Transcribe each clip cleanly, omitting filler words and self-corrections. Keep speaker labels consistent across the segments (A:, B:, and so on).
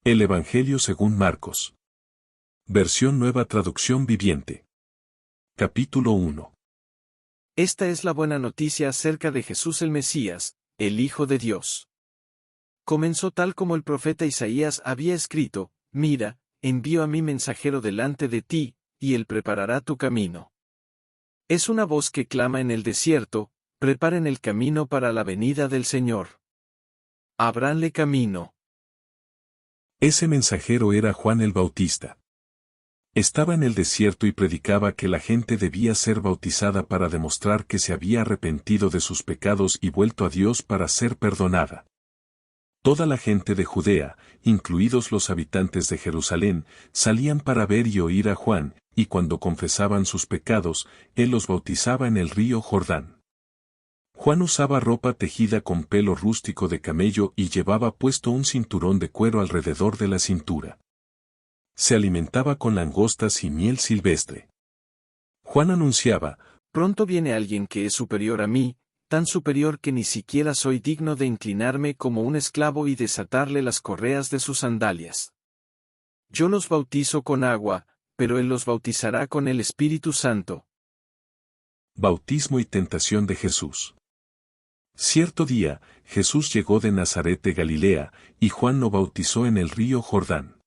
A: El Evangelio según Marcos. Versión Nueva Traducción Viviente. Capítulo 1.
B: Esta es la buena noticia acerca de Jesús el Mesías, el Hijo de Dios. Comenzó tal como el profeta Isaías había escrito: Mira, envío a mi mensajero delante de ti, y él preparará tu camino. Es una voz que clama en el desierto: preparen el camino para la venida del Señor. Ábranle camino.
A: Ese mensajero era Juan el Bautista. Estaba en el desierto y predicaba que la gente debía ser bautizada para demostrar que se había arrepentido de sus pecados y vuelto a Dios para ser perdonada. Toda la gente de Judea, incluidos los habitantes de Jerusalén, salían para ver y oír a Juan, y cuando confesaban sus pecados, él los bautizaba en el río Jordán. Juan usaba ropa tejida con pelo rústico de camello y llevaba puesto un cinturón de cuero alrededor de la cintura. Se alimentaba con langostas y miel silvestre. Juan anunciaba:
B: Pronto viene alguien que es superior a mí, tan superior que ni siquiera soy digno de inclinarme como un esclavo y desatarle las correas de sus sandalias. Yo los bautizo con agua, pero él los bautizará con el Espíritu Santo.
A: Bautismo y tentación de Jesús. Cierto día, Jesús llegó de Nazaret de Galilea, y Juan lo bautizó en el río Jordán.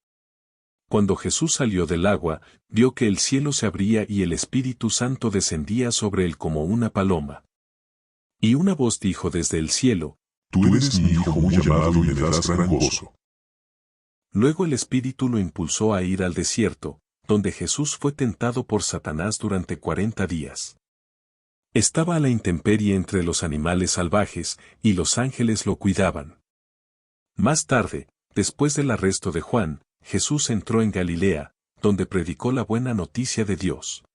A: Cuando Jesús salió del agua, vio que el cielo se abría y el Espíritu Santo descendía sobre él como una paloma. Y una voz dijo desde el cielo:
C: Tú eres mi Hijo muy amado y me darás gran gozo.
A: Luego el Espíritu lo impulsó a ir al desierto, donde Jesús fue tentado por Satanás durante 40 días. Estaba a la intemperie entre los animales salvajes, y los ángeles lo cuidaban. Más tarde, después del arresto de Juan, Jesús entró en Galilea, donde predicó la buena noticia de Dios.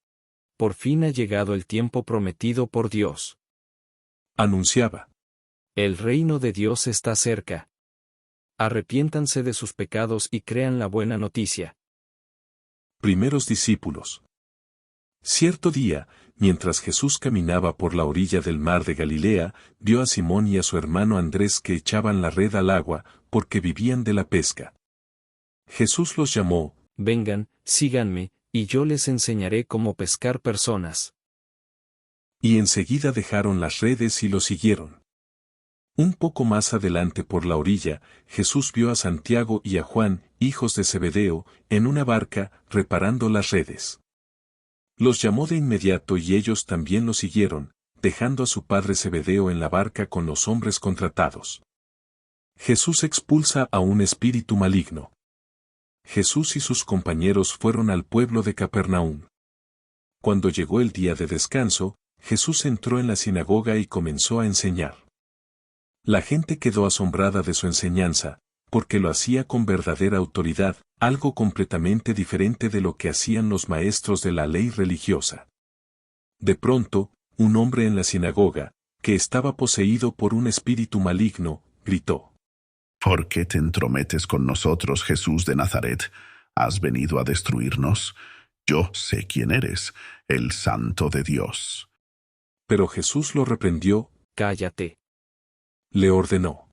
B: Por fin ha llegado el tiempo prometido por Dios.
A: Anunciaba:
B: El reino de Dios está cerca. Arrepiéntanse de sus pecados y crean la buena noticia.
A: Primeros discípulos. Cierto día, mientras Jesús caminaba por la orilla del mar de Galilea, vio a Simón y a su hermano Andrés que echaban la red al agua, porque vivían de la pesca. Jesús los llamó:
B: Vengan, síganme, y yo les enseñaré cómo pescar personas.
A: Y enseguida dejaron las redes y lo siguieron. Un poco más adelante por la orilla, Jesús vio a Santiago y a Juan, hijos de Zebedeo, en una barca, reparando las redes. Los llamó de inmediato y ellos también lo siguieron, dejando a su padre Zebedeo en la barca con los hombres contratados. Jesús expulsa a un espíritu maligno. Jesús y sus compañeros fueron al pueblo de Capernaum. Cuando llegó el día de descanso, Jesús entró en la sinagoga y comenzó a enseñar. La gente quedó asombrada de su enseñanza, porque lo hacía con verdadera autoridad, algo completamente diferente de lo que hacían los maestros de la ley religiosa. De pronto, un hombre en la sinagoga, que estaba poseído por un espíritu maligno, gritó:
C: ¿Por qué te entrometes con nosotros, Jesús de Nazaret? ¿Has venido a destruirnos? Yo sé quién eres, el Santo de Dios.
A: Pero Jesús lo reprendió.
B: Cállate.
A: Le ordenó: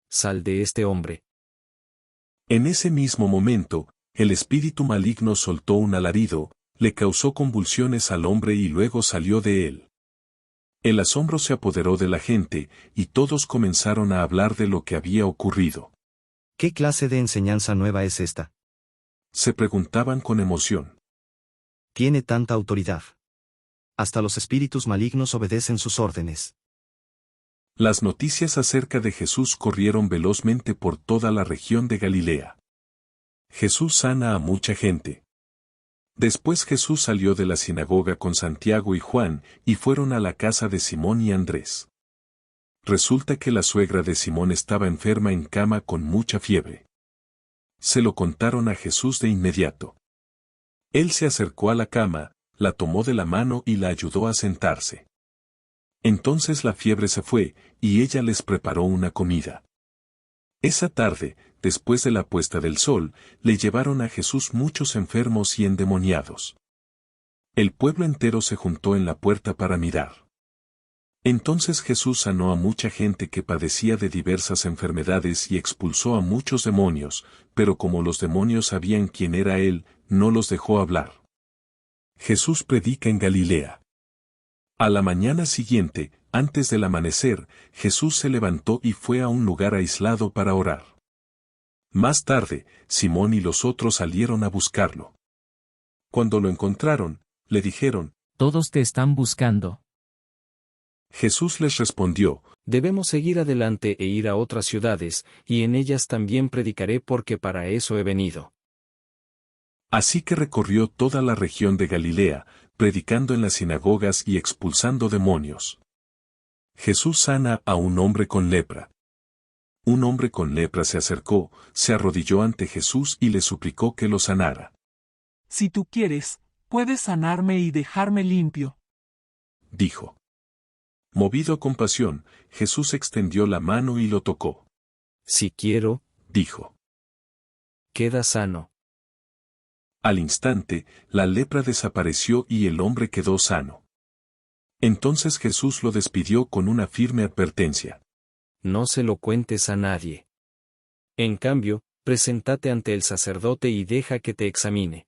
B: Sal de este hombre.
A: En ese mismo momento, el espíritu maligno soltó un alarido, le causó convulsiones al hombre y luego salió de él. El asombro se apoderó de la gente, y todos comenzaron a hablar de lo que había ocurrido.
D: ¿Qué clase de enseñanza nueva es esta?
A: Se preguntaban con emoción.
D: Tiene tanta autoridad. Hasta los espíritus malignos obedecen sus órdenes.
A: Las noticias acerca de Jesús corrieron velozmente por toda la región de Galilea. Jesús sana a mucha gente. Después Jesús salió de la sinagoga con Santiago y Juan, y fueron a la casa de Simón y Andrés. Resulta que la suegra de Simón estaba enferma en cama con mucha fiebre. Se lo contaron a Jesús de inmediato. Él se acercó a la cama, la tomó de la mano y la ayudó a sentarse. Entonces la fiebre se fue, y ella les preparó una comida. Esa tarde, después de la puesta del sol, le llevaron a Jesús muchos enfermos y endemoniados. El pueblo entero se juntó en la puerta para mirar. Entonces Jesús sanó a mucha gente que padecía de diversas enfermedades y expulsó a muchos demonios, pero como los demonios sabían quién era Él, no los dejó hablar. Jesús predica en Galilea. A la mañana siguiente, antes del amanecer, Jesús se levantó y fue a un lugar aislado para orar. Más tarde, Simón y los otros salieron a buscarlo. Cuando lo encontraron, le dijeron,
E: Todos te están buscando.
A: Jesús les respondió,
B: Debemos seguir adelante e ir a otras ciudades, y en ellas también predicaré porque para eso he venido.
A: Así que recorrió toda la región de Galilea, predicando en las sinagogas y expulsando demonios. Jesús sana a un hombre con lepra. Un hombre con lepra se acercó, se arrodilló ante Jesús y le suplicó que lo sanara.
F: Si tú quieres, puedes sanarme y dejarme limpio,
A: Dijo. Movido a compasión, Jesús extendió la mano y lo tocó.
B: Si quiero,
A: Dijo.
B: queda sano.
A: Al instante, la lepra desapareció y el hombre quedó sano. Entonces Jesús lo despidió con una firme advertencia.
B: No se lo cuentes a nadie. En cambio, preséntate ante el sacerdote y deja que te examine.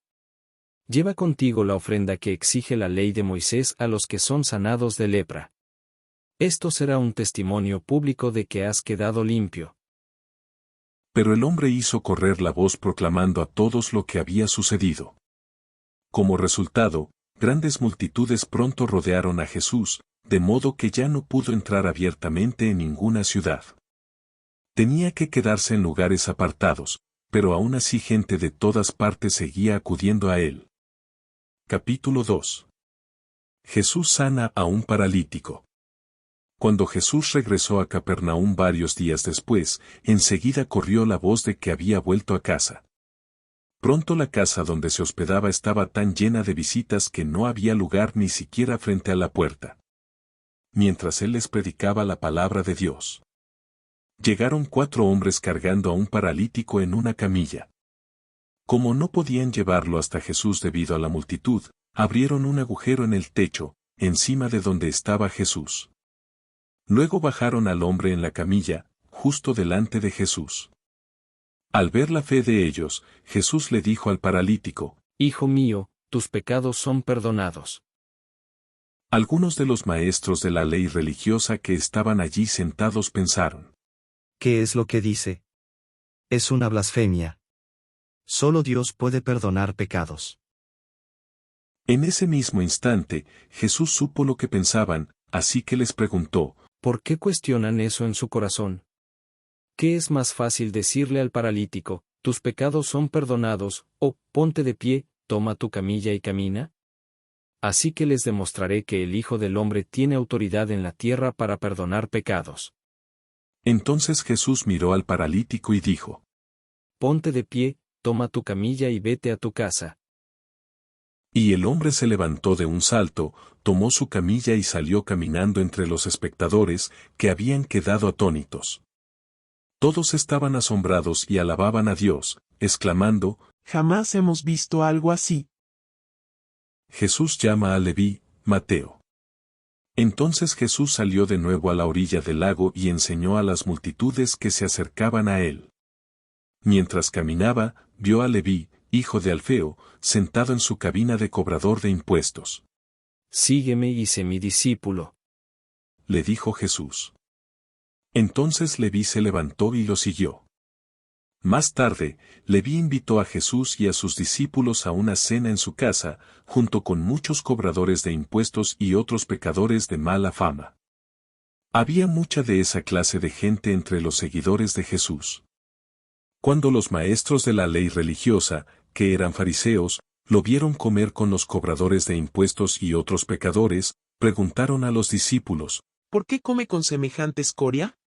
B: Lleva contigo la ofrenda que exige la ley de Moisés a los que son sanados de lepra. Esto será un testimonio público de que has quedado limpio.
A: Pero el hombre hizo correr la voz proclamando a todos lo que había sucedido. Como resultado, grandes multitudes pronto rodearon a Jesús, de modo que ya no pudo entrar abiertamente en ninguna ciudad. Tenía que quedarse en lugares apartados, pero aún así gente de todas partes seguía acudiendo a él. Capítulo 2. Jesús sana a un paralítico. Cuando Jesús regresó a Capernaum varios días después, enseguida corrió la voz de que había vuelto a casa. Pronto la casa donde se hospedaba estaba tan llena de visitas que no había lugar ni siquiera frente a la puerta. Mientras él les predicaba la palabra de Dios, llegaron 4 hombres cargando a un paralítico en una camilla. Como no podían llevarlo hasta Jesús debido a la multitud, abrieron un agujero en el techo, encima de donde estaba Jesús. Luego bajaron al hombre en la camilla, justo delante de Jesús. Al ver la fe de ellos, Jesús le dijo al paralítico,
B: Hijo mío, tus pecados son perdonados.
A: Algunos de los maestros de la ley religiosa que estaban allí sentados pensaron,
D: ¿Qué es lo que dice? Es una blasfemia. Solo Dios puede perdonar pecados.
A: En ese mismo instante, Jesús supo lo que pensaban, así que les preguntó,
B: ¿Por qué cuestionan eso en su corazón? ¿Qué es más fácil decirle al paralítico, tus pecados son perdonados, o, ponte de pie, toma tu camilla y camina? Así que les demostraré que el Hijo del Hombre tiene autoridad en la tierra para perdonar pecados.
A: Entonces Jesús miró al paralítico y dijo,
B: Ponte de pie, toma tu camilla y vete a tu casa.
A: Y el hombre se levantó de un salto, tomó su camilla y salió caminando entre los espectadores, que habían quedado atónitos. Todos estaban asombrados y alababan a Dios, exclamando,
F: jamás hemos visto algo así.
A: Jesús llama a Leví, Mateo. Entonces Jesús salió de nuevo a la orilla del lago y enseñó a las multitudes que se acercaban a él. Mientras caminaba, vio a Leví, hijo de Alfeo, sentado en su cabina de cobrador de impuestos.
B: Sígueme y sé mi discípulo,
A: le dijo Jesús. Entonces Leví se levantó y lo siguió. Más tarde, Leví invitó a Jesús y a sus discípulos a una cena en su casa, junto con muchos cobradores de impuestos y otros pecadores de mala fama. Había mucha de esa clase de gente entre los seguidores de Jesús. Cuando los maestros de la ley religiosa, que eran fariseos, lo vieron comer con los cobradores de impuestos y otros pecadores, preguntaron a los discípulos,
F: ¿por qué come con semejante escoria?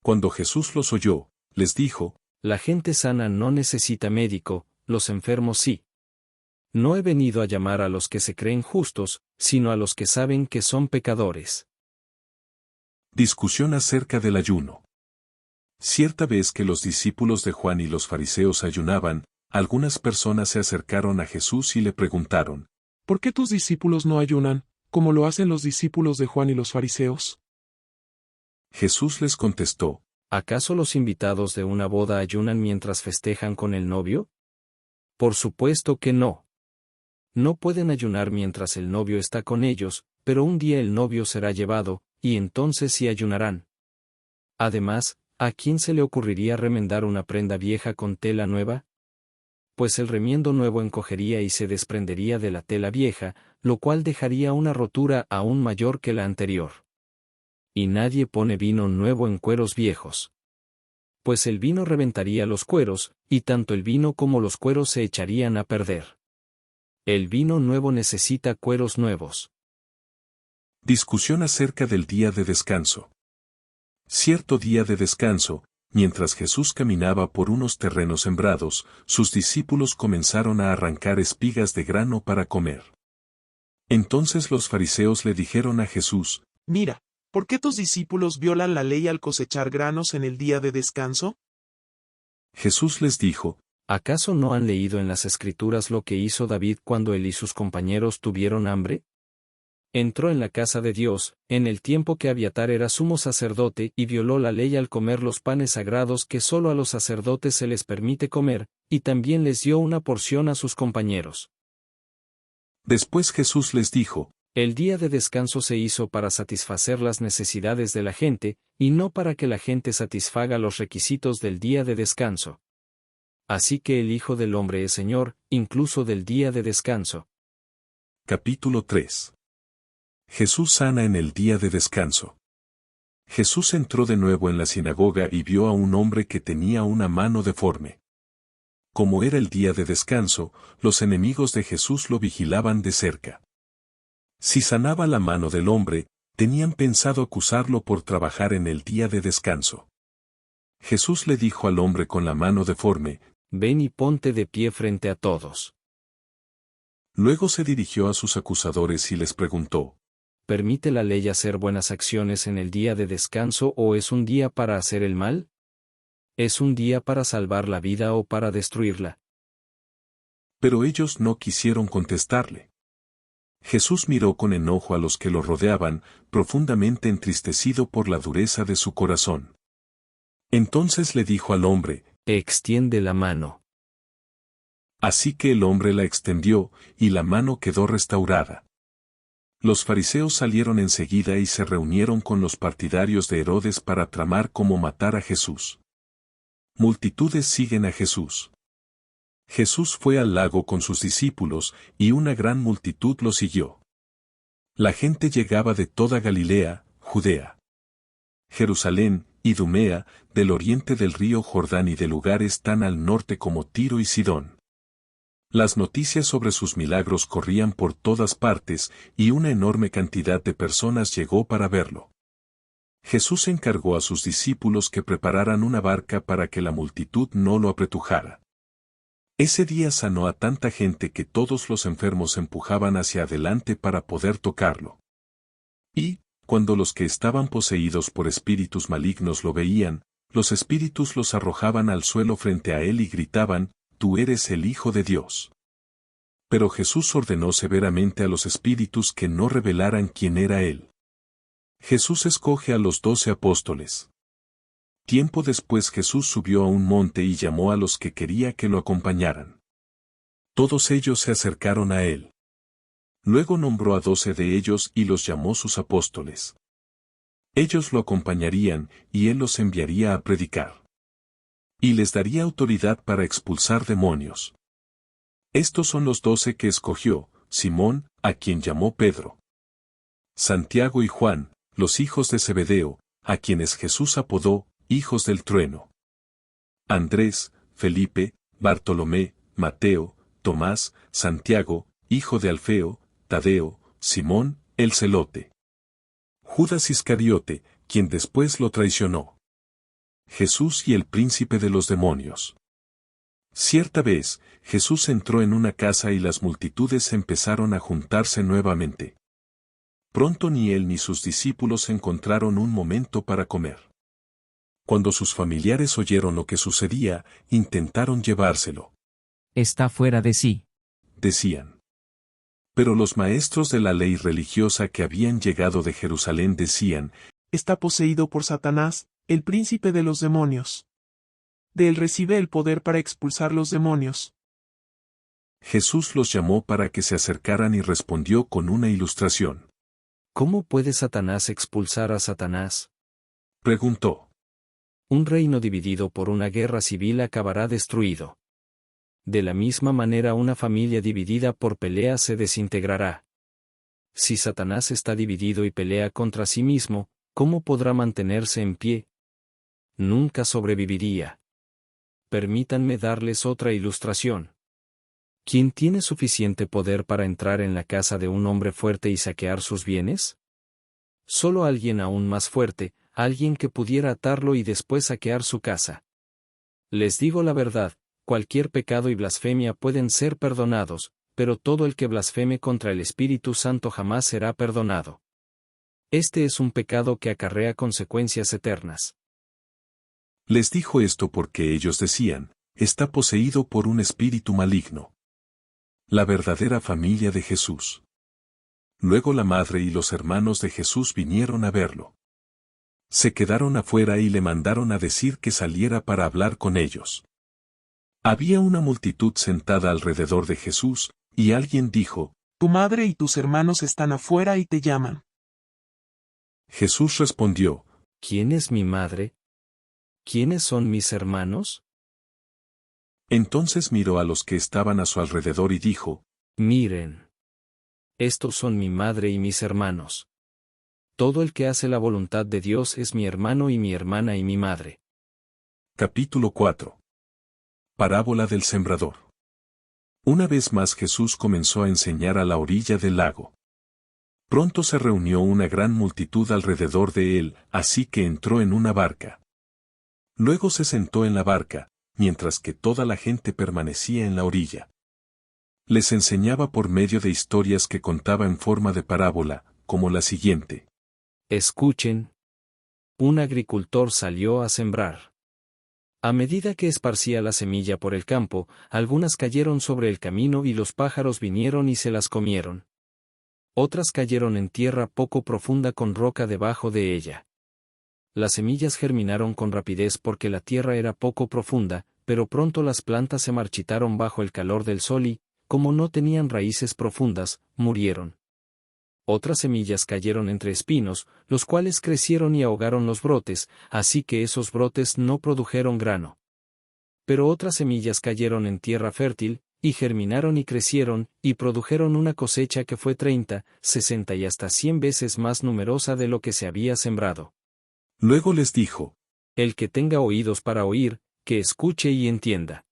A: Cuando Jesús los oyó, les dijo,
B: la gente sana no necesita médico, los enfermos sí. No he venido a llamar a los que se creen justos, sino a los que saben que son pecadores.
A: Discusión acerca del ayuno. Cierta vez que los discípulos de Juan y los fariseos ayunaban, algunas personas se acercaron a Jesús y le preguntaron,
F: ¿por qué tus discípulos no ayunan? como lo hacen los discípulos de Juan y los fariseos?
A: Jesús les contestó,
B: ¿acaso los invitados de una boda ayunan mientras festejan con el novio? Por supuesto que no. No pueden ayunar mientras el novio está con ellos, pero un día el novio será llevado, y entonces sí ayunarán. Además, ¿a quién se le ocurriría remendar una prenda vieja con tela nueva? Pues el remiendo nuevo encogería y se desprendería de la tela vieja, lo cual dejaría una rotura aún mayor que la anterior. Y nadie pone vino nuevo en cueros viejos. Pues el vino reventaría los cueros, y tanto el vino como los cueros se echarían a perder. El vino nuevo necesita cueros nuevos.
A: discusión acerca del día de descanso. Cierto día de descanso, mientras Jesús caminaba por unos terrenos sembrados, sus discípulos comenzaron a arrancar espigas de grano para comer. Entonces los fariseos le dijeron a Jesús,
G: Mira, ¿por qué tus discípulos violan la ley al cosechar granos en el día de descanso?
A: Jesús les dijo,
B: ¿acaso no han leído en las Escrituras lo que hizo David cuando él y sus compañeros tuvieron hambre? Entró en la casa de Dios, en el tiempo que Abiatar era sumo sacerdote, y violó la ley al comer los panes sagrados que solo a los sacerdotes se les permite comer, y también les dio una porción a sus compañeros.
A: Después Jesús les dijo,
B: el día de descanso se hizo para satisfacer las necesidades de la gente, y no para que la gente satisfaga los requisitos del día de descanso. Así que el Hijo del Hombre es Señor, incluso del día de descanso.
A: Capítulo 3. Jesús sana en el día de descanso. Jesús entró de nuevo en la sinagoga y vio a un hombre que tenía una mano deforme. Como era el día de descanso, los enemigos de Jesús lo vigilaban de cerca. Si sanaba la mano del hombre, tenían pensado acusarlo por trabajar en el día de descanso. Jesús le dijo al hombre con la mano deforme,
B: ven y ponte de pie frente a todos.
A: Luego se dirigió a sus acusadores y les preguntó,
B: ¿permite la ley hacer buenas acciones en el día de descanso o es un día para hacer el mal? ¿Es un día para salvar la vida o para destruirla?
A: Pero ellos no quisieron contestarle. Jesús miró con enojo a los que lo rodeaban, profundamente entristecido por la dureza de su corazón. Entonces le dijo al hombre,
B: extiende la mano.
A: Así que el hombre la extendió, y la mano quedó restaurada. Los fariseos salieron enseguida y se reunieron con los partidarios de Herodes para tramar cómo matar a Jesús. Multitudes siguen a Jesús. Jesús fue al lago con sus discípulos, y una gran multitud lo siguió. La gente llegaba de toda Galilea, Judea, Jerusalén, Idumea, del oriente del río Jordán y de lugares tan al norte como Tiro y Sidón. Las noticias sobre sus milagros corrían por todas partes, y una enorme cantidad de personas llegó para verlo. Jesús encargó a sus discípulos que prepararan una barca para que la multitud no lo apretujara. Ese día sanó a tanta gente que todos los enfermos se empujaban hacia adelante para poder tocarlo. Y, cuando los que estaban poseídos por espíritus malignos lo veían, los espíritus los arrojaban al suelo frente a él y gritaban, tú eres el Hijo de Dios. Pero Jesús ordenó severamente a los espíritus que no revelaran quién era él. Jesús escoge a los 12 apóstoles. Tiempo después Jesús subió a un monte y llamó a los que quería que lo acompañaran. Todos ellos se acercaron a él. Luego nombró a 12 de ellos y los llamó sus apóstoles. Ellos lo acompañarían, y él los enviaría a predicar. Y les daría autoridad para expulsar demonios. Estos son los 12 que escogió: Simón, a quien llamó Pedro; Santiago y Juan, los hijos de Zebedeo, a quienes Jesús apodó hijos del trueno; Andrés, Felipe, Bartolomé, Mateo, Tomás, Santiago, hijo de Alfeo, Tadeo, Simón, el celote; Judas Iscariote, quien después lo traicionó. Jesús y el príncipe de los demonios. Cierta vez, Jesús entró en una casa y las multitudes empezaron a juntarse nuevamente. Pronto ni él ni sus discípulos encontraron un momento para comer. Cuando sus familiares oyeron lo que sucedía, intentaron llevárselo.
E: Está fuera de sí.
A: Decían. Pero los maestros de la ley religiosa que habían llegado de Jerusalén decían,
G: Está poseído por Satanás, el príncipe de los demonios. De él recibe el poder para expulsar los demonios.
A: Jesús los llamó para que se acercaran y respondió con una ilustración.
B: ¿Cómo puede Satanás expulsar a Satanás?
A: Preguntó.
B: Un reino dividido por una guerra civil acabará destruido. De la misma manera una familia dividida por peleas se desintegrará. Si Satanás está dividido y pelea contra sí mismo, ¿cómo podrá mantenerse en pie? Nunca sobreviviría. Permítanme darles otra ilustración. ¿Quién tiene suficiente poder para entrar en la casa de un hombre fuerte y saquear sus bienes? Solo alguien aún más fuerte, alguien que pudiera atarlo y después saquear su casa. Les digo la verdad, cualquier pecado y blasfemia pueden ser perdonados, pero todo el que blasfeme contra el Espíritu Santo jamás será perdonado. Este es un pecado que acarrea consecuencias eternas.
A: Les dijo esto porque ellos decían, está poseído por un espíritu maligno. La verdadera familia de Jesús. Luego la madre y los hermanos de Jesús vinieron a verlo. Se quedaron afuera y le mandaron a decir que saliera para hablar con ellos. Había una multitud sentada alrededor de Jesús, y alguien dijo,
G: Tu madre y tus hermanos están afuera y te llaman.
A: Jesús respondió,
B: ¿Quién es mi madre? ¿Quiénes son mis hermanos?
A: Entonces miró a los que estaban a su alrededor y dijo,
B: Miren. Estos son mi madre y mis hermanos. Todo el que hace la voluntad de Dios es mi hermano y mi hermana y mi madre.
A: Capítulo 4. Parábola del sembrador. Una vez más Jesús comenzó a enseñar a la orilla del lago. Pronto se reunió una gran multitud alrededor de él, así que entró en una barca. Luego se sentó en la barca, mientras que toda la gente permanecía en la orilla. Les enseñaba por medio de historias que contaba en forma de parábola, como la siguiente.
B: Escuchen. Un agricultor salió a sembrar. A medida que esparcía la semilla por el campo, algunas cayeron sobre el camino y los pájaros vinieron y se las comieron. Otras cayeron en tierra poco profunda con roca debajo de ella. Las semillas germinaron con rapidez porque la tierra era poco profunda, pero pronto las plantas se marchitaron bajo el calor del sol y, como no tenían raíces profundas, murieron. Otras semillas cayeron entre espinos, los cuales crecieron y ahogaron los brotes, así que esos brotes no produjeron grano. Pero otras semillas cayeron en tierra fértil, y germinaron y crecieron, y produjeron una cosecha que fue 30, 60 y hasta 100 veces más numerosa de lo que se había sembrado.
A: Luego les dijo,
B: El que tenga oídos para oír, que escuche y entienda.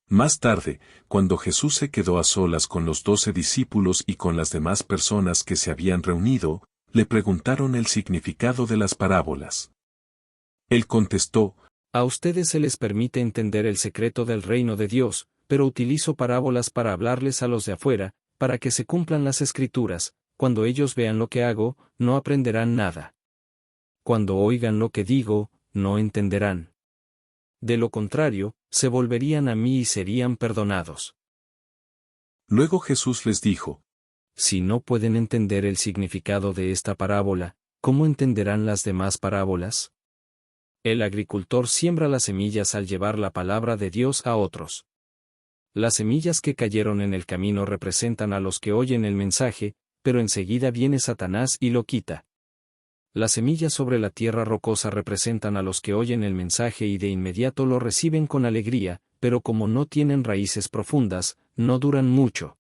A: Más tarde, cuando Jesús se quedó a solas con los 12 discípulos y con las demás personas que se habían reunido, le preguntaron el significado de las parábolas. Él contestó,
B: A ustedes se les permite entender el secreto del reino de Dios, pero utilizo parábolas para hablarles a los de afuera, para que se cumplan las escrituras. Cuando ellos vean lo que hago, no aprenderán nada. Cuando oigan lo que digo, no entenderán. De lo contrario, se volverían a mí y serían perdonados.
A: Luego Jesús les dijo,
B: Si no pueden entender el significado de esta parábola, ¿cómo entenderán las demás parábolas? El agricultor siembra las semillas al llevar la palabra de Dios a otros. Las semillas que cayeron en el camino representan a los que oyen el mensaje, pero enseguida viene Satanás y lo quita. Las semillas sobre la tierra rocosa representan a los que oyen el mensaje y de inmediato lo reciben con alegría, pero como no tienen raíces profundas, no duran mucho.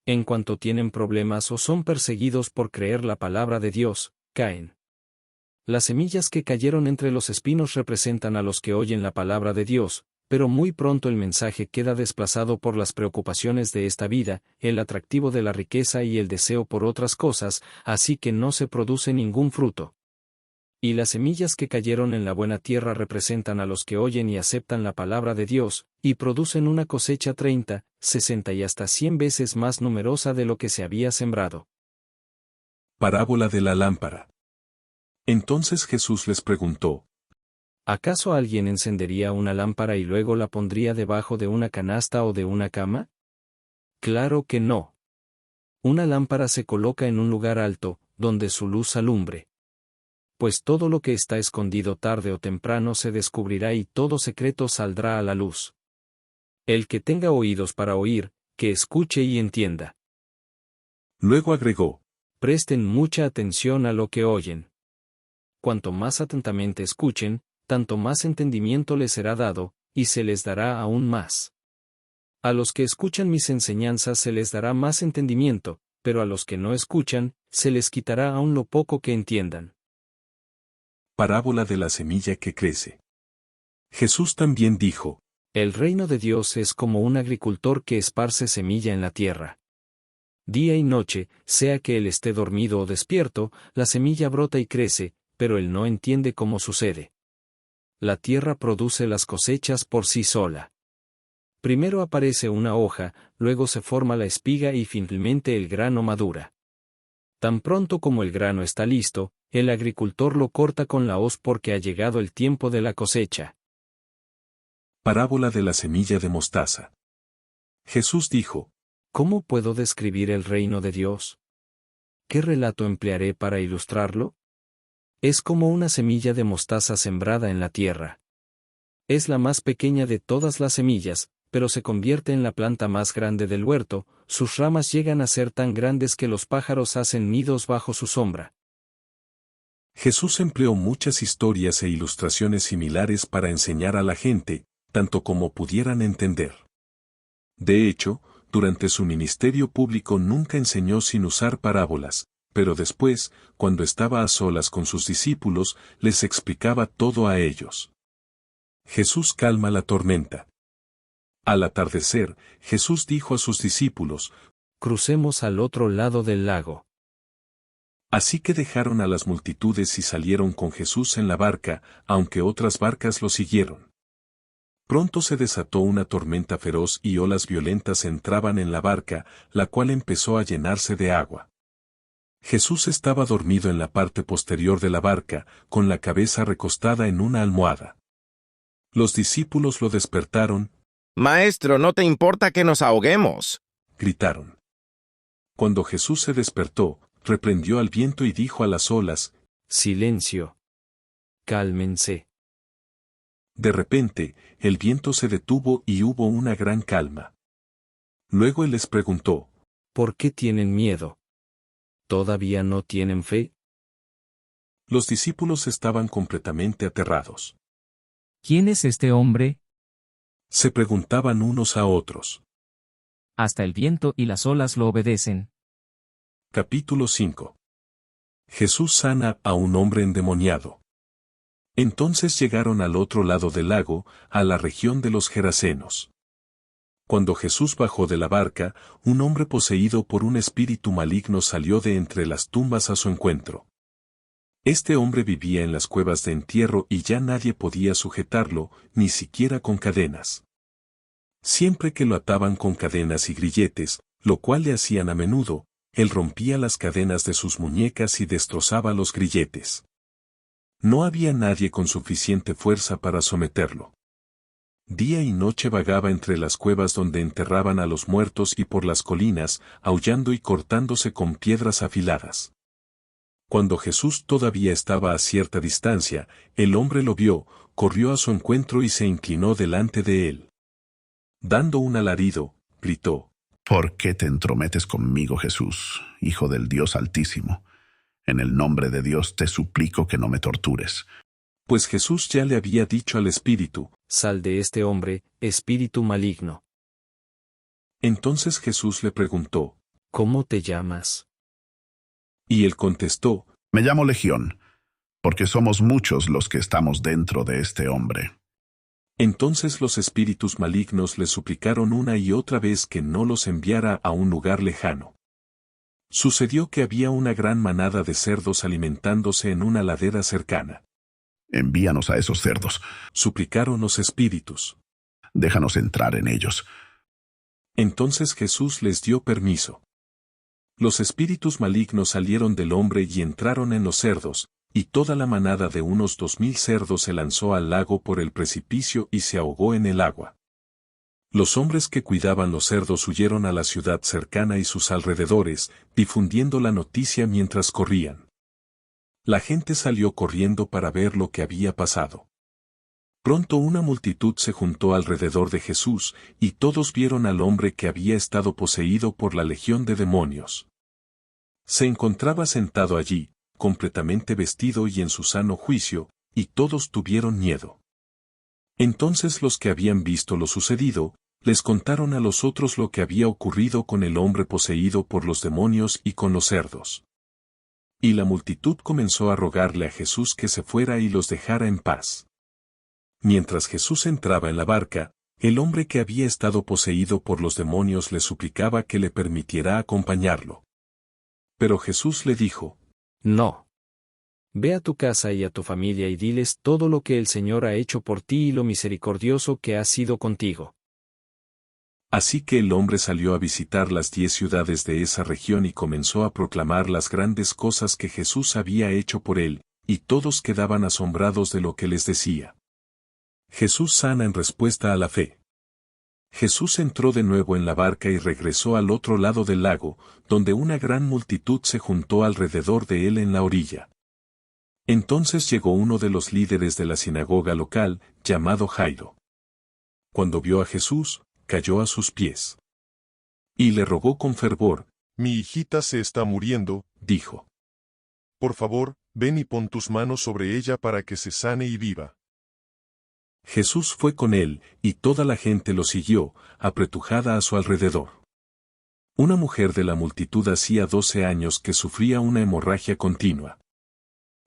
B: En cuanto tienen problemas o son perseguidos por creer la palabra de Dios, caen. Las semillas que cayeron entre los espinos representan a los que oyen la palabra de Dios, pero muy pronto el mensaje queda desplazado por las preocupaciones de esta vida, el atractivo de la riqueza y el deseo por otras cosas, así que no se produce ningún fruto. Y las semillas que cayeron en la buena tierra representan a los que oyen y aceptan la palabra de Dios, y producen una cosecha 30, 60 y hasta 100 veces más numerosa de lo que se había sembrado.
A: Parábola de la lámpara. Entonces Jesús les preguntó,
B: ¿Acaso alguien encendería una lámpara y luego la pondría debajo de una canasta o de una cama? Claro que no. Una lámpara se coloca en un lugar alto, donde su luz alumbre. Pues todo lo que está escondido tarde o temprano se descubrirá y todo secreto saldrá a la luz. El que tenga oídos para oír, que escuche y entienda.
A: Luego agregó:
B: Presten mucha atención a lo que oyen. Cuanto más atentamente escuchen, tanto más entendimiento les será dado, y se les dará aún más. A los que escuchan mis enseñanzas se les dará más entendimiento, pero a los que no escuchan, se les quitará aún lo poco que entiendan.
A: Parábola de la semilla que crece. Jesús también dijo:
B: El reino de Dios es como un agricultor que esparce semilla en la tierra. Día y noche, sea que él esté dormido o despierto, la semilla brota y crece, pero él no entiende cómo sucede. La tierra produce las cosechas por sí sola. Primero aparece una hoja, luego se forma la espiga y finalmente el grano madura. Tan pronto como el grano está listo, el agricultor lo corta con la hoz porque ha llegado el tiempo de la cosecha.
A: Parábola de la semilla de mostaza. Jesús dijo:
B: ¿Cómo puedo describir el reino de Dios? ¿Qué relato emplearé para ilustrarlo? Es como una semilla de mostaza sembrada en la tierra. Es la más pequeña de todas las semillas, pero se convierte en la planta más grande del huerto, sus ramas llegan a ser tan grandes que los pájaros hacen nidos bajo su sombra.
A: Jesús empleó muchas historias e ilustraciones similares para enseñar a la gente, tanto como pudieran entender. De hecho, durante su ministerio público nunca enseñó sin usar parábolas, pero después, cuando estaba a solas con sus discípulos, les explicaba todo a ellos. Jesús calma la tormenta. Al atardecer, Jesús dijo a sus discípulos:
B: Crucemos al otro lado del lago.
A: Así que dejaron a las multitudes y salieron con Jesús en la barca, aunque otras barcas lo siguieron. Pronto se desató una tormenta feroz y olas violentas entraban en la barca, la cual empezó a llenarse de agua. Jesús estaba dormido en la parte posterior de la barca, con la cabeza recostada en una almohada. Los discípulos lo despertaron.
H: Maestro, ¿no te importa que nos ahoguemos?,
A: gritaron. Cuando Jesús se despertó, reprendió al viento y dijo a las olas:
B: Silencio. Cálmense.
A: De repente, el viento se detuvo y hubo una gran calma. Luego él les preguntó:
B: ¿Por qué tienen miedo? ¿Todavía no tienen fe?
A: Los discípulos estaban completamente aterrados.
E: ¿Quién es este hombre?
A: Se preguntaban unos a otros.
E: Hasta el viento y las olas lo obedecen.
A: Capítulo 5. Jesús sana a un hombre endemoniado. Entonces llegaron al otro lado del lago, a la región de los Gerasenos. Cuando Jesús bajó de la barca, un hombre poseído por un espíritu maligno salió de entre las tumbas a su encuentro. Este hombre vivía en las cuevas de entierro y ya nadie podía sujetarlo, ni siquiera con cadenas. Siempre que lo ataban con cadenas y grilletes, lo cual le hacían a menudo, él rompía las cadenas de sus muñecas y destrozaba los grilletes. No había nadie con suficiente fuerza para someterlo. Día y noche vagaba entre las cuevas donde enterraban a los muertos y por las colinas, aullando y cortándose con piedras afiladas. Cuando Jesús todavía estaba a cierta distancia, el hombre lo vio, corrió a su encuentro y se inclinó delante de él. Dando un alarido, gritó:
C: ¿Por qué te entrometes conmigo, Jesús, Hijo del Dios Altísimo? En el nombre de Dios te suplico que no me tortures.
A: Pues Jesús ya le había dicho al espíritu:
B: Sal de este hombre, espíritu maligno.
A: Entonces Jesús le preguntó:
B: ¿Cómo te llamas?
A: Y él contestó:
C: Me llamo Legión, porque somos muchos los que estamos dentro de este hombre.
A: Entonces los espíritus malignos le suplicaron una y otra vez que no los enviara a un lugar lejano. Sucedió que había una gran manada de cerdos alimentándose en una ladera cercana.
C: Envíanos a esos cerdos.
A: Suplicaron los espíritus.
C: Déjanos entrar en ellos.
A: Entonces Jesús les dio permiso. Los espíritus malignos salieron del hombre y entraron en los cerdos, y toda la manada de unos 2000 cerdos se lanzó al lago por el precipicio y se ahogó en el agua. Los hombres que cuidaban los cerdos huyeron a la ciudad cercana y sus alrededores, difundiendo la noticia mientras corrían. La gente salió corriendo para ver lo que había pasado. Pronto una multitud se juntó alrededor de Jesús, y todos vieron al hombre que había estado poseído por la legión de demonios. Se encontraba sentado allí, completamente vestido y en su sano juicio, y todos tuvieron miedo. Entonces los que habían visto lo sucedido, les contaron a los otros lo que había ocurrido con el hombre poseído por los demonios y con los cerdos. Y la multitud comenzó a rogarle a Jesús que se fuera y los dejara en paz. Mientras Jesús entraba en la barca, el hombre que había estado poseído por los demonios le suplicaba que le permitiera acompañarlo. Pero Jesús le dijo:
B: No. Ve a tu casa y a tu familia y diles todo lo que el Señor ha hecho por ti y lo misericordioso que ha sido contigo.
A: Así que el hombre salió a visitar las 10 ciudades de esa región y comenzó a proclamar las grandes cosas que Jesús había hecho por él, y todos quedaban asombrados de lo que les decía. Jesús sana en respuesta a la fe. Jesús entró de nuevo en la barca y regresó al otro lado del lago, donde una gran multitud se juntó alrededor de él en la orilla. Entonces llegó uno de los líderes de la sinagoga local, llamado Jairo. Cuando vio a Jesús, cayó a sus pies. Y le rogó con fervor.
I: Mi hijita se está muriendo,
A: dijo.
I: Por favor, ven y pon tus manos sobre ella para que se sane y viva.
A: Jesús fue con él, y toda la gente lo siguió, apretujada a su alrededor. Una mujer de la multitud hacía 12 años que sufría una hemorragia continua.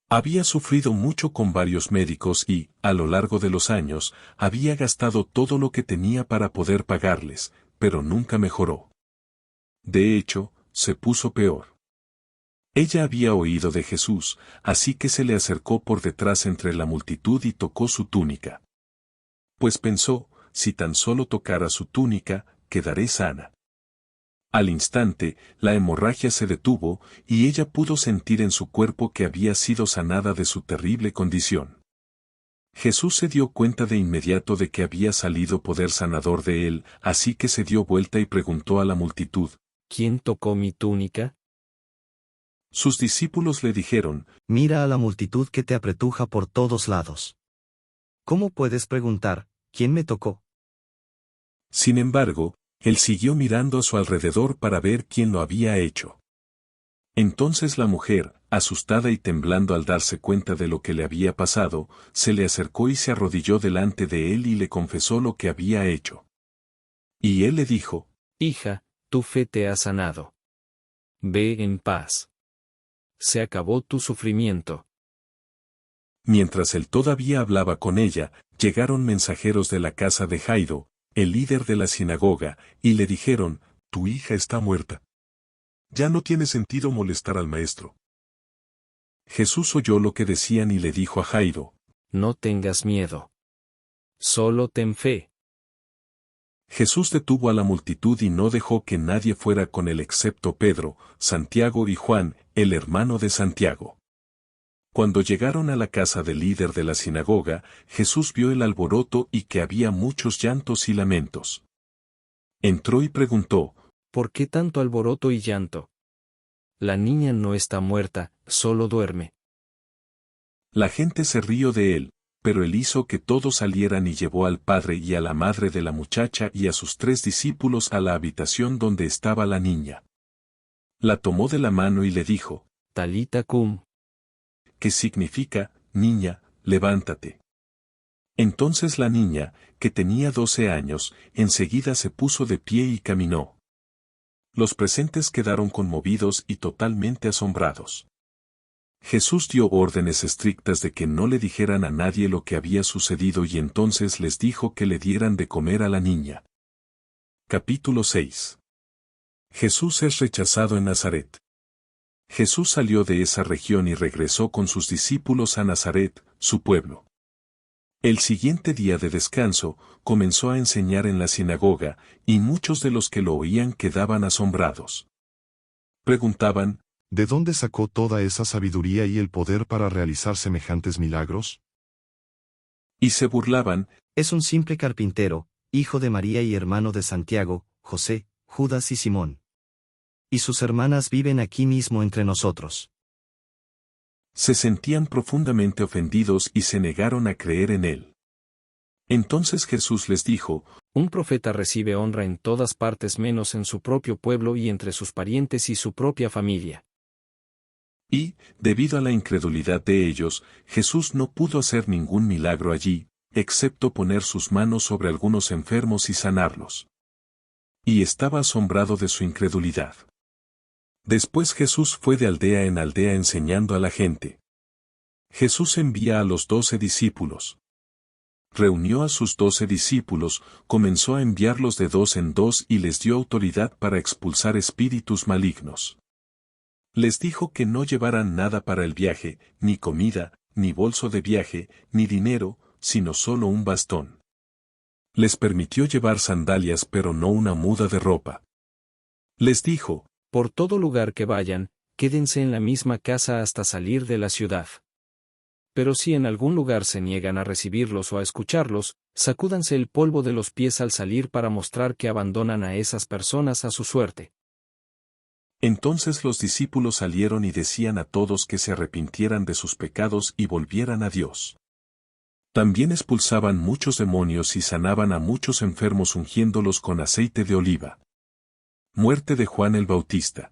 A: Había sufrido mucho con varios médicos y, a lo largo de los años, había gastado todo lo que tenía para poder pagarles, pero nunca mejoró. De hecho, se puso peor. Ella había oído de Jesús, así que se le acercó por detrás entre la multitud y tocó su túnica. Pues pensó, si tan solo tocara su túnica, quedaré sana. Al instante, la hemorragia se detuvo, y ella pudo sentir en su cuerpo que había sido sanada de su terrible condición. Jesús se dio cuenta de inmediato de que había salido poder sanador de él, así que se dio vuelta y preguntó a la multitud:
B: ¿Quién tocó mi túnica?
A: Sus discípulos le dijeron:
D: Mira a la multitud que te apretuja por todos lados. ¿Cómo puedes preguntar, ¿quién me tocó?
A: Sin embargo, él siguió mirando a su alrededor para ver quién lo había hecho. Entonces la mujer, asustada y temblando al darse cuenta de lo que le había pasado, se le acercó y se arrodilló delante de él y le confesó lo que había hecho. Y él le dijo:
B: Hija, tu fe te ha sanado. Ve en paz. Se acabó tu sufrimiento.
A: Mientras él todavía hablaba con ella, llegaron mensajeros de la casa de Jairo, el líder de la sinagoga, y le dijeron: Tu hija está muerta. Ya no tiene sentido molestar al maestro. Jesús oyó lo que decían y le dijo a Jairo:
B: No tengas miedo. Solo ten fe.
A: Jesús detuvo a la multitud y no dejó que nadie fuera con él excepto Pedro, Santiago y Juan, el hermano de Santiago. Cuando llegaron a la casa del líder de la sinagoga, Jesús vio el alboroto y que había muchos llantos y lamentos. Entró y preguntó:
B: ¿Por qué tanto alboroto y llanto? La niña no está muerta, solo duerme.
A: La gente se rió de él, pero él hizo que todos salieran y llevó al padre y a la madre de la muchacha y a sus 3 discípulos a la habitación donde estaba la niña. La tomó de la mano y le dijo:
B: Talita cum.
A: ¿Qué significa, niña, levántate? Entonces la niña, que tenía 12 años, enseguida se puso de pie y caminó. Los presentes quedaron conmovidos y totalmente asombrados. Jesús dio órdenes estrictas de que no le dijeran a nadie lo que había sucedido y entonces les dijo que le dieran de comer a la niña. Capítulo 6. Jesús es rechazado en Nazaret. Jesús salió de esa región y regresó con sus discípulos a Nazaret, su pueblo. El siguiente día de descanso, comenzó a enseñar en la sinagoga, y muchos de los que lo oían quedaban asombrados. Preguntaban:
I: ¿De dónde sacó toda esa sabiduría y el poder para realizar semejantes milagros?
A: Y se burlaban:
D: Es un simple carpintero, hijo de María y hermano de Santiago, José, Judas y Simón. Y sus hermanas viven aquí mismo entre nosotros.
A: Se sentían profundamente ofendidos y se negaron a creer en él. Entonces Jesús les dijo:
B: Un profeta recibe honra en todas partes menos en su propio pueblo y entre sus parientes y su propia familia.
A: Y, debido a la incredulidad de ellos, Jesús no pudo hacer ningún milagro allí, excepto poner sus manos sobre algunos enfermos y sanarlos. Y estaba asombrado de su incredulidad. Después Jesús fue de aldea en aldea enseñando a la gente. Jesús envía a los 12 discípulos. Reunió a sus 12 discípulos, comenzó a enviarlos de 2 en 2 y les dio autoridad para expulsar espíritus malignos. Les dijo que no llevaran nada para el viaje, ni comida, ni bolso de viaje, ni dinero, sino solo un bastón. Les permitió llevar sandalias pero no una muda de ropa. Les dijo:
B: Por todo lugar que vayan, quédense en la misma casa hasta salir de la ciudad. Pero si en algún lugar se niegan a recibirlos o a escucharlos, sacúdanse el polvo de los pies al salir para mostrar que abandonan a esas personas a su suerte.
A: Entonces los discípulos salieron y decían a todos que se arrepintieran de sus pecados y volvieran a Dios. También expulsaban muchos demonios y sanaban a muchos enfermos ungiéndolos con aceite de oliva. Muerte de Juan el Bautista.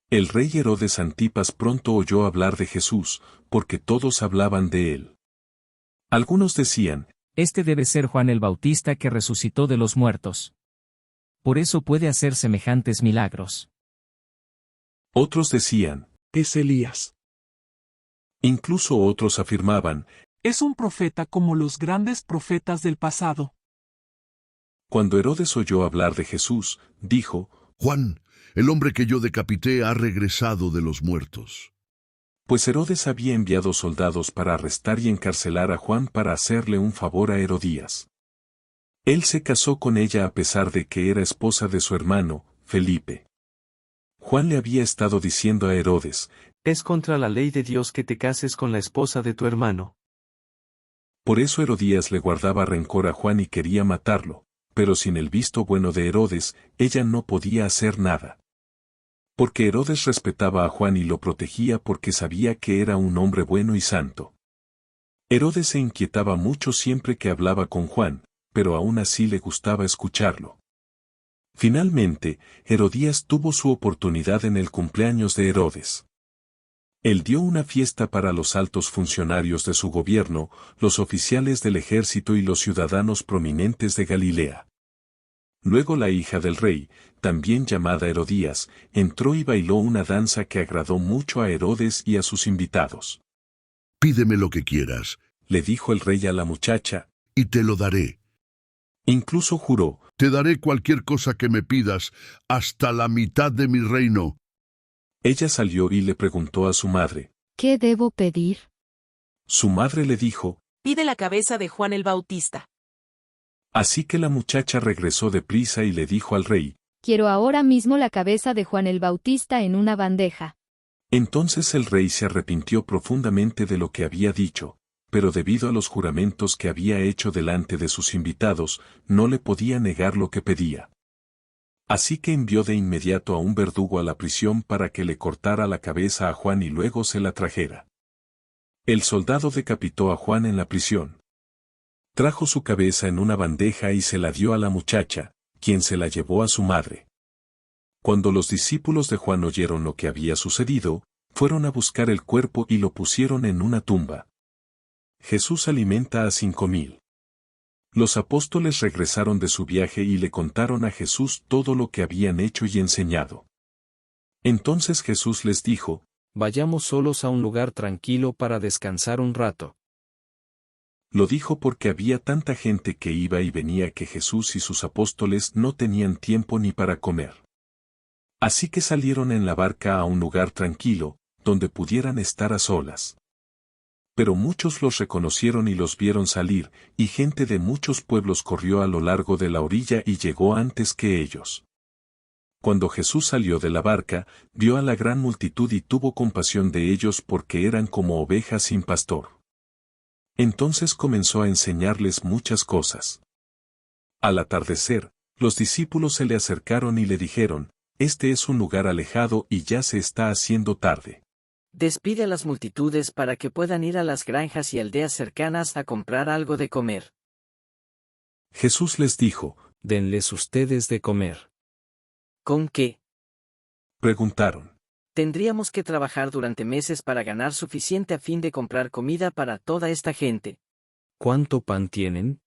A: El rey Herodes Antipas pronto oyó hablar de Jesús, porque todos hablaban de él. Algunos decían:
E: Este debe ser Juan el Bautista que resucitó de los muertos. Por eso puede hacer semejantes milagros.
A: Otros decían:
G: Es Elías.
A: Incluso otros afirmaban:
F: Es un profeta como los grandes profetas del pasado.
A: Cuando Herodes oyó hablar de Jesús, dijo:
J: Juan, el hombre que yo decapité, ha regresado de los muertos.
A: Pues Herodes había enviado soldados para arrestar y encarcelar a Juan para hacerle un favor a Herodías. Él se casó con ella a pesar de que era esposa de su hermano, Felipe. Juan le había estado diciendo a Herodes:
B: Es contra la ley de Dios que te cases con la esposa de tu hermano.
A: Por eso Herodías le guardaba rencor a Juan y quería matarlo, pero sin el visto bueno de Herodes, ella no podía hacer nada. Porque Herodes respetaba a Juan y lo protegía porque sabía que era un hombre bueno y santo. Herodes se inquietaba mucho siempre que hablaba con Juan, pero aún así le gustaba escucharlo. Finalmente, Herodías tuvo su oportunidad en el cumpleaños de Herodes. Él dio una fiesta para los altos funcionarios de su gobierno, los oficiales del ejército y los ciudadanos prominentes de Galilea. Luego la hija del rey, también llamada Herodías, entró y bailó una danza que agradó mucho a Herodes y a sus invitados.
J: Pídeme lo que quieras,
A: le dijo el rey a la muchacha,
J: y te lo daré.
A: Incluso juró:
J: Te daré cualquier cosa que me pidas, hasta la mitad de mi reino.
A: Ella salió y le preguntó a su madre:
K: ¿Qué debo pedir?
A: Su madre le dijo:
L: Pide la cabeza de Juan el Bautista.
A: Así que la muchacha regresó deprisa y le dijo al rey:
K: Quiero ahora mismo la cabeza de Juan el Bautista en una bandeja.
A: Entonces el rey se arrepintió profundamente de lo que había dicho, pero debido a los juramentos que había hecho delante de sus invitados, no le podía negar lo que pedía. Así que envió de inmediato a un verdugo a la prisión para que le cortara la cabeza a Juan y luego se la trajera. El soldado decapitó a Juan en la prisión. Trajo su cabeza en una bandeja y se la dio a la muchacha, quien se la llevó a su madre. Cuando los discípulos de Juan oyeron lo que había sucedido, fueron a buscar el cuerpo y lo pusieron en una tumba. Jesús alimenta a 5,000. Los apóstoles regresaron de su viaje y le contaron a Jesús todo lo que habían hecho y enseñado. Entonces Jesús les dijo:
B: Vayamos solos a un lugar tranquilo para descansar un rato.
A: Lo dijo porque había tanta gente que iba y venía que Jesús y sus apóstoles no tenían tiempo ni para comer. Así que salieron en la barca a un lugar tranquilo, donde pudieran estar a solas. Pero muchos los reconocieron y los vieron salir, y gente de muchos pueblos corrió a lo largo de la orilla y llegó antes que ellos. Cuando Jesús salió de la barca, vio a la gran multitud y tuvo compasión de ellos porque eran como ovejas sin pastor. Entonces comenzó a enseñarles muchas cosas. Al atardecer, los discípulos se le acercaron y le dijeron, «Este es un lugar alejado y ya se está haciendo tarde.
B: Despide a las multitudes para que puedan ir a las granjas y aldeas cercanas a comprar algo de comer».
A: Jesús les dijo,
E: «Denles ustedes de comer».
B: ¿Con qué?,
A: preguntaron.
B: «Tendríamos que trabajar durante meses para ganar suficiente a fin de comprar comida para toda esta gente».
E: «¿Cuánto pan tienen?»,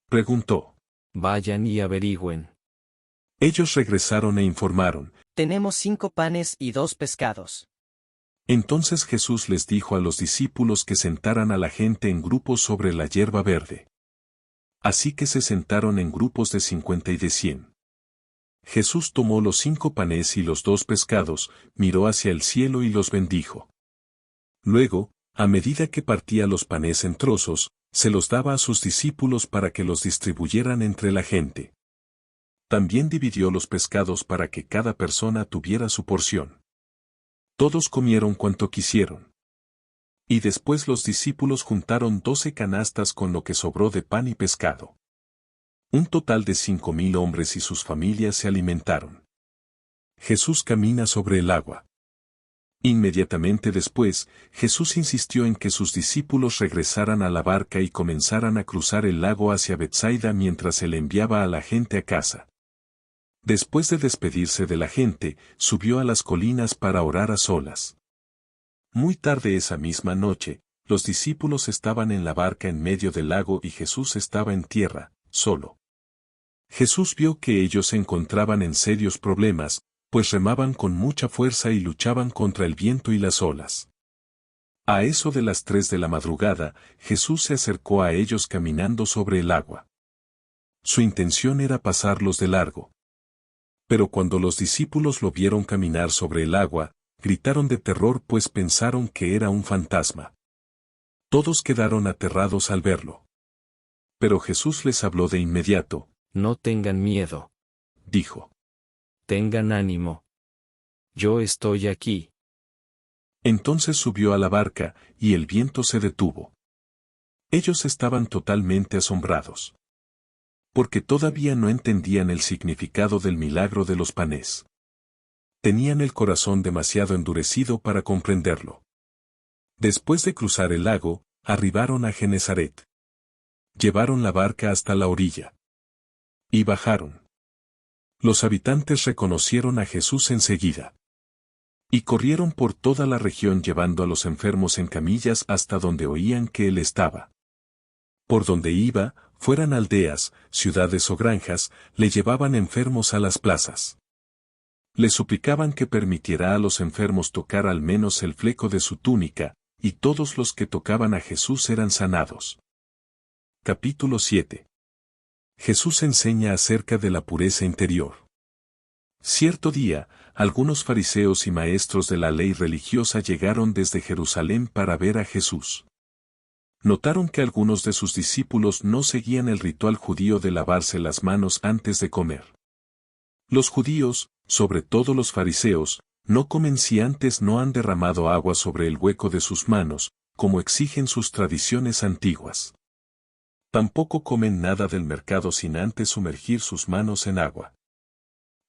A: preguntó.
E: «Vayan y averigüen».
A: Ellos regresaron e informaron.
B: «Tenemos 5 panes y 2 pescados».
A: Entonces Jesús les dijo a los discípulos que sentaran a la gente en grupos sobre la hierba verde. Así que se sentaron en grupos de 50 y de 100. Jesús tomó los 5 panes y los 2 pescados, miró hacia el cielo y los bendijo. Luego, a medida que partía los panes en trozos, se los daba a sus discípulos para que los distribuyeran entre la gente. También dividió los pescados para que cada persona tuviera su porción. Todos comieron cuanto quisieron. Y después los discípulos juntaron 12 canastas con lo que sobró de pan y pescado. Un total de 5,000 hombres y sus familias se alimentaron. Jesús camina sobre el agua. Inmediatamente después, Jesús insistió en que sus discípulos regresaran a la barca y comenzaran a cruzar el lago hacia Betsaida mientras él enviaba a la gente a casa. Después de despedirse de la gente, subió a las colinas para orar a solas. Muy tarde esa misma noche, los discípulos estaban en la barca en medio del lago y Jesús estaba en tierra, solo. Jesús vio que ellos se encontraban en serios problemas, pues remaban con mucha fuerza y luchaban contra el viento y las olas. A eso de las 3 de la madrugada, Jesús se acercó a ellos caminando sobre el agua. Su intención era pasarlos de largo. Pero cuando los discípulos lo vieron caminar sobre el agua, gritaron de terror pues pensaron que era un fantasma. Todos quedaron aterrados al verlo. Pero Jesús les habló de inmediato.
E: «No tengan miedo»,
A: dijo.
E: «Tengan ánimo. Yo estoy aquí».
A: Entonces subió a la barca, y el viento se detuvo. Ellos estaban totalmente asombrados. Porque todavía no entendían el significado del milagro de los panes. Tenían el corazón demasiado endurecido para comprenderlo. Después de cruzar el lago, arribaron a Genesaret. Llevaron la barca hasta la orilla. Y bajaron. Los habitantes reconocieron a Jesús enseguida. Y corrieron por toda la región llevando a los enfermos en camillas hasta donde oían que él estaba. Por donde iba, fueran aldeas, ciudades o granjas, le llevaban enfermos a las plazas. Le suplicaban que permitiera a los enfermos tocar al menos el fleco de su túnica, y todos los que tocaban a Jesús eran sanados. Capítulo 7. Jesús enseña acerca de la pureza interior. Cierto día, algunos fariseos y maestros de la ley religiosa llegaron desde Jerusalén para ver a Jesús. Notaron que algunos de sus discípulos no seguían el ritual judío de lavarse las manos antes de comer. Los judíos, sobre todo los fariseos, no comen si antes no han derramado agua sobre el hueco de sus manos, como exigen sus tradiciones antiguas. Tampoco comen nada del mercado sin antes sumergir sus manos en agua.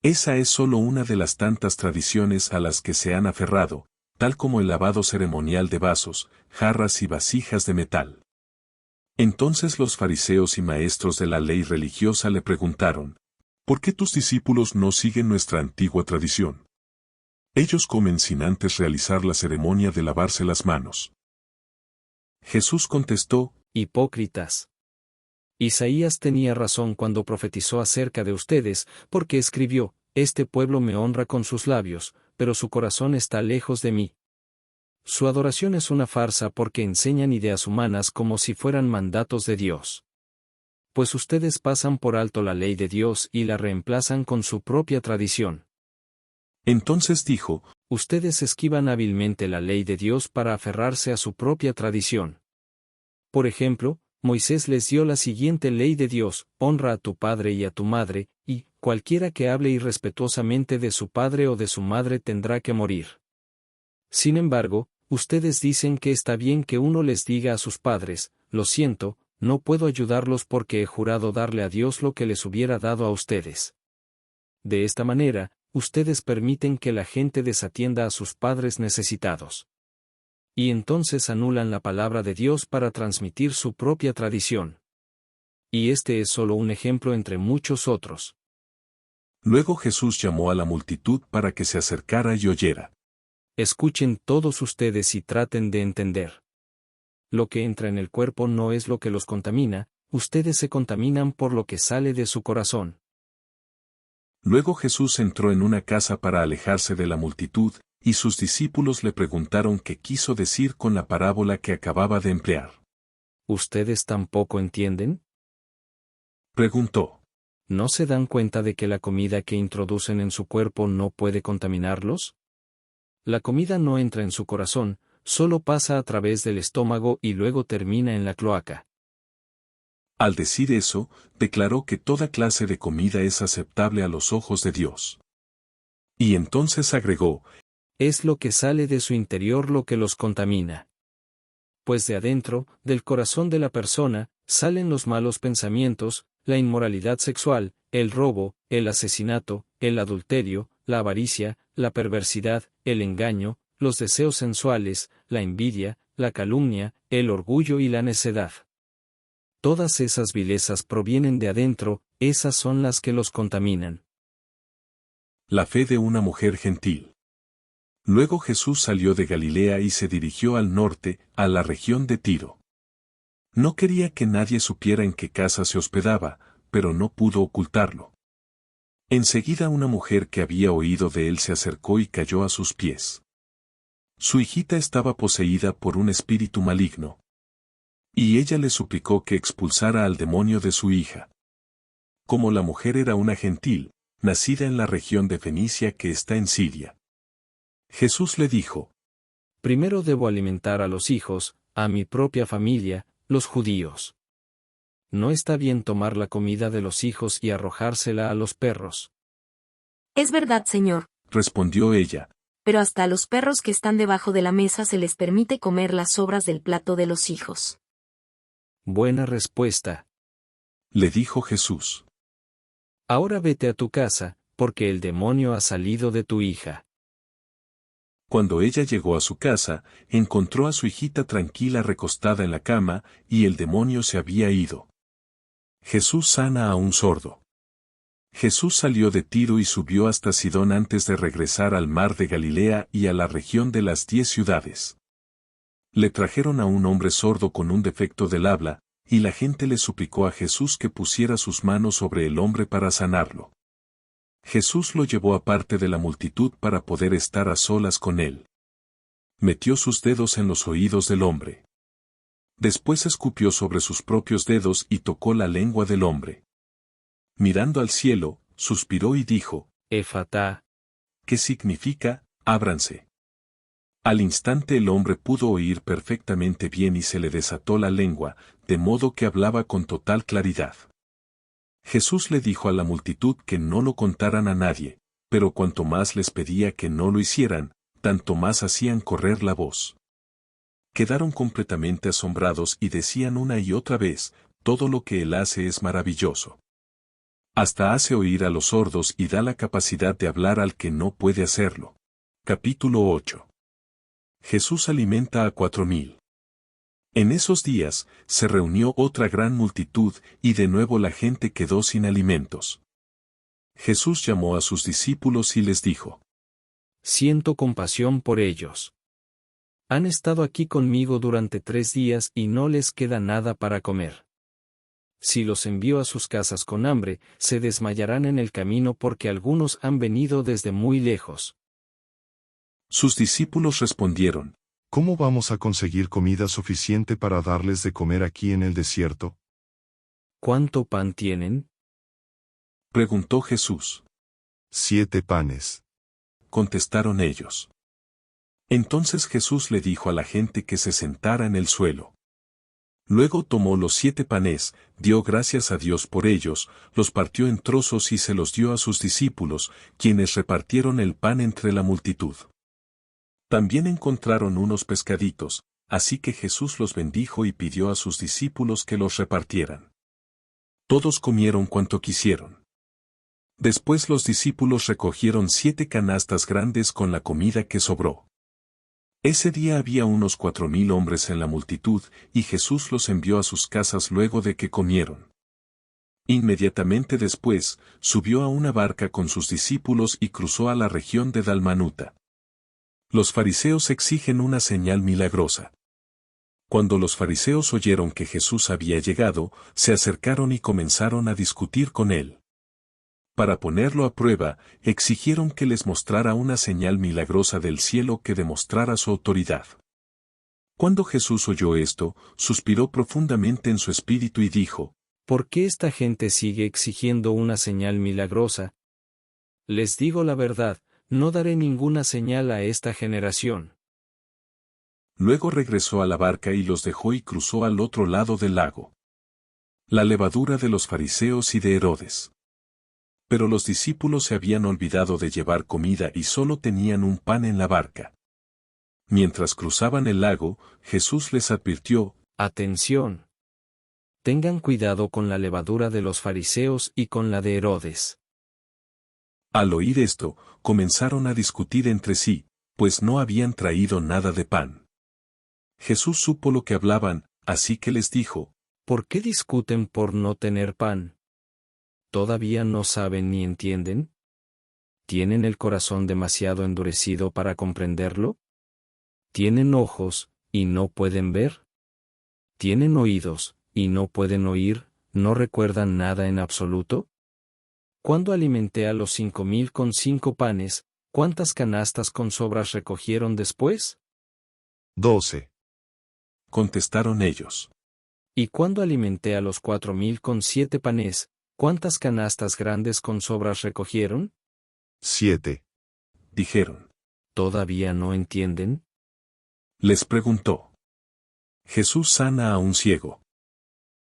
A: Esa es solo una de las tantas tradiciones a las que se han aferrado, tal como el lavado ceremonial de vasos, jarras y vasijas de metal. Entonces los fariseos y maestros de la ley religiosa le preguntaron, ¿por qué tus discípulos no siguen nuestra antigua tradición? Ellos comen sin antes realizar la ceremonia de lavarse las manos. Jesús contestó,
E: «Hipócritas. Isaías tenía razón cuando profetizó acerca de ustedes, porque escribió, «Este pueblo me honra con sus labios, pero su corazón está lejos de mí». Su adoración es una farsa porque enseñan ideas humanas como si fueran mandatos de Dios. Pues ustedes pasan por alto la ley de Dios y la reemplazan con su propia tradición.
A: Entonces dijo,
E: ustedes esquivan hábilmente la ley de Dios para aferrarse a su propia tradición. Por ejemplo, Moisés les dio la siguiente ley de Dios: honra a tu padre y a tu madre, y cualquiera que hable irrespetuosamente de su padre o de su madre tendrá que morir. Sin embargo, ustedes dicen que está bien que uno les diga a sus padres, lo siento, No puedo ayudarlos porque he jurado darle a Dios lo que les hubiera dado a ustedes. De esta manera, ustedes permiten que la gente desatienda a sus padres necesitados. Y entonces anulan la palabra de Dios para transmitir su propia tradición. Y este es solo un ejemplo entre muchos otros.
A: Luego Jesús llamó a la multitud para que se acercara y oyera.
E: Escuchen todos ustedes y traten de entender. Lo que entra en el cuerpo no es lo que los contamina, ustedes se contaminan por lo que sale de su corazón.
A: Luego Jesús entró en una casa para alejarse de la multitud, y sus discípulos le preguntaron qué quiso decir con la parábola que acababa de emplear.
E: ¿Ustedes tampoco entienden?
A: Preguntó.
E: ¿No se dan cuenta de que la comida que introducen en su cuerpo no puede contaminarlos? La comida no entra en su corazón, solo pasa a través del estómago y luego termina en la cloaca.
A: Al decir eso, declaró que toda clase de comida es aceptable a los ojos de Dios. Y entonces agregó,
E: es lo que sale de su interior lo que los contamina. Pues de adentro, del corazón de la persona, salen los malos pensamientos, la inmoralidad sexual, el robo, el asesinato, el adulterio, la avaricia, la perversidad, el engaño, los deseos sensuales, la envidia, la calumnia, el orgullo y la necedad. Todas esas vilezas provienen de adentro, esas son las que los contaminan.
A: La fe de una mujer gentil. Luego Jesús salió de Galilea y se dirigió al norte, a la región de Tiro. No quería que nadie supiera en qué casa se hospedaba, pero no pudo ocultarlo. Enseguida una mujer que había oído de él se acercó y cayó a sus pies. Su hijita estaba poseída por un espíritu maligno. Y ella le suplicó que expulsara al demonio de su hija. Como la mujer era una gentil, nacida en la región de Fenicia que está en Siria. Jesús le dijo,
E: primero debo alimentar a los hijos, a mi propia familia, los judíos. No está bien tomar la comida de los hijos y arrojársela a los perros.
M: Es verdad, Señor,
A: respondió ella.
M: Pero hasta a los perros que están debajo de la mesa se les permite comer las sobras del plato de los hijos.
E: Buena respuesta,
A: le dijo Jesús.
E: Ahora vete a tu casa, porque el demonio ha salido de tu hija.
A: Cuando ella llegó a su casa, encontró a su hijita tranquila recostada en la cama, y el demonio se había ido. Jesús sana a un sordo. Jesús salió de Tiro y subió hasta Sidón antes de regresar al mar de Galilea y a la región de las 10 ciudades. Le trajeron a un hombre sordo con un defecto del habla, y la gente le suplicó a Jesús que pusiera sus manos sobre el hombre para sanarlo. Jesús lo llevó aparte de la multitud para poder estar a solas con él. Metió sus dedos en los oídos del hombre. Después escupió sobre sus propios dedos y tocó la lengua del hombre. Mirando al cielo, suspiró y dijo,
E: Efatá,
A: ¿qué significa? Ábranse. Al instante el hombre pudo oír perfectamente bien y se le desató la lengua, de modo que hablaba con total claridad. Jesús le dijo a la multitud que no lo contaran a nadie, pero cuanto más les pedía que no lo hicieran, tanto más hacían correr la voz. Quedaron completamente asombrados y decían una y otra vez, todo lo que él hace es maravilloso. Hasta hace oír a los sordos y da la capacidad de hablar al que no puede hacerlo. Capítulo 8. Jesús alimenta a 4,000. En esos días, se reunió otra gran multitud, y de nuevo la gente quedó sin alimentos. Jesús llamó a sus discípulos y les dijo,
E: siento compasión por ellos. Han estado aquí conmigo durante 3 días y no les queda nada para comer. Si los envío a sus casas con hambre, se desmayarán en el camino porque algunos han venido desde muy lejos.
A: Sus discípulos respondieron,
I: ¿cómo vamos a conseguir comida suficiente para darles de comer aquí en el desierto?
E: ¿Cuánto pan tienen?
A: Preguntó Jesús.
I: 7 panes.
A: Contestaron ellos. Entonces Jesús le dijo a la gente que se sentara en el suelo. Luego tomó los 7 panes, dio gracias a Dios por ellos, los partió en trozos y se los dio a sus discípulos, quienes repartieron el pan entre la multitud. También encontraron unos pescaditos, así que Jesús los bendijo y pidió a sus discípulos que los repartieran. Todos comieron cuanto quisieron. Después los discípulos recogieron 7 canastas grandes con la comida que sobró. Ese día había unos 4,000 hombres en la multitud, y Jesús los envió a sus casas luego de que comieron. Inmediatamente después, subió a una barca con sus discípulos y cruzó a la región de Dalmanuta. Los fariseos exigen una señal milagrosa. Cuando los fariseos oyeron que Jesús había llegado, se acercaron y comenzaron a discutir con él. Para ponerlo a prueba, exigieron que les mostrara una señal milagrosa del cielo que demostrara su autoridad. Cuando Jesús oyó esto, suspiró profundamente en su espíritu y dijo:
E: ¿Por qué esta gente sigue exigiendo una señal milagrosa? Les digo la verdad, no daré ninguna señal a esta generación.
A: Luego regresó a la barca y los dejó y cruzó al otro lado del lago. La levadura de los fariseos y de Herodes. Pero los discípulos se habían olvidado de llevar comida y solo tenían un pan en la barca. Mientras cruzaban el lago, Jesús les advirtió:
E: Atención. Tengan cuidado con la levadura de los fariseos y con la de Herodes.
A: Al oír esto, comenzaron a discutir entre sí, pues no habían traído nada de pan. Jesús supo lo que hablaban, así que les dijo:
E: ¿Por qué discuten por no tener pan? ¿Todavía no saben ni entienden? ¿Tienen el corazón demasiado endurecido para comprenderlo? ¿Tienen ojos, y no pueden ver? ¿Tienen oídos, y no pueden oír, no recuerdan nada en absoluto? Cuando alimenté a los 5,000 con 5 panes, ¿cuántas canastas con sobras recogieron después?
C: 12.
A: Contestaron ellos.
E: Y cuando alimenté a los 4,000 con 7 panes, ¿cuántas canastas grandes con sobras recogieron?
C: 7.
A: Dijeron.
E: ¿Todavía no entienden?
A: Les preguntó. Jesús sana a un ciego.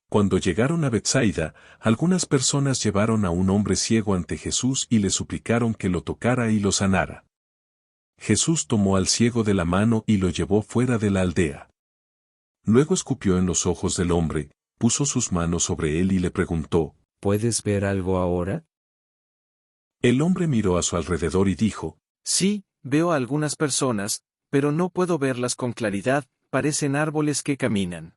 A: Cuando llegaron a Betsaida, algunas personas llevaron a un hombre ciego ante Jesús y le suplicaron que lo tocara y lo sanara. Jesús tomó al ciego de la mano y lo llevó fuera de la aldea. Luego escupió en los ojos del hombre, puso sus manos sobre él y le preguntó:
E: ¿Puedes ver algo ahora?
A: El hombre miró a su alrededor y dijo:
B: Sí, veo a algunas personas, pero no puedo verlas con claridad, parecen árboles que caminan.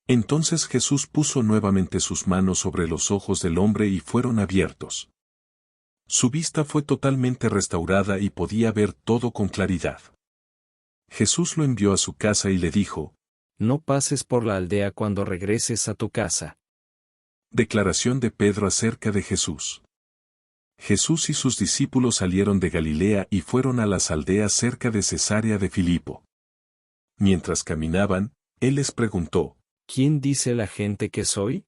A: Entonces Jesús puso nuevamente sus manos sobre los ojos del hombre y fueron abiertos. Su vista fue totalmente restaurada y podía ver todo con claridad. Jesús lo envió a su casa y le dijo:
E: No pases por la aldea cuando regreses a tu casa.
A: Declaración de Pedro acerca de Jesús. Jesús y sus discípulos salieron de Galilea y fueron a las aldeas cerca de Cesarea de Filipo. Mientras caminaban, él les preguntó:
E: ¿Quién dice la gente que soy?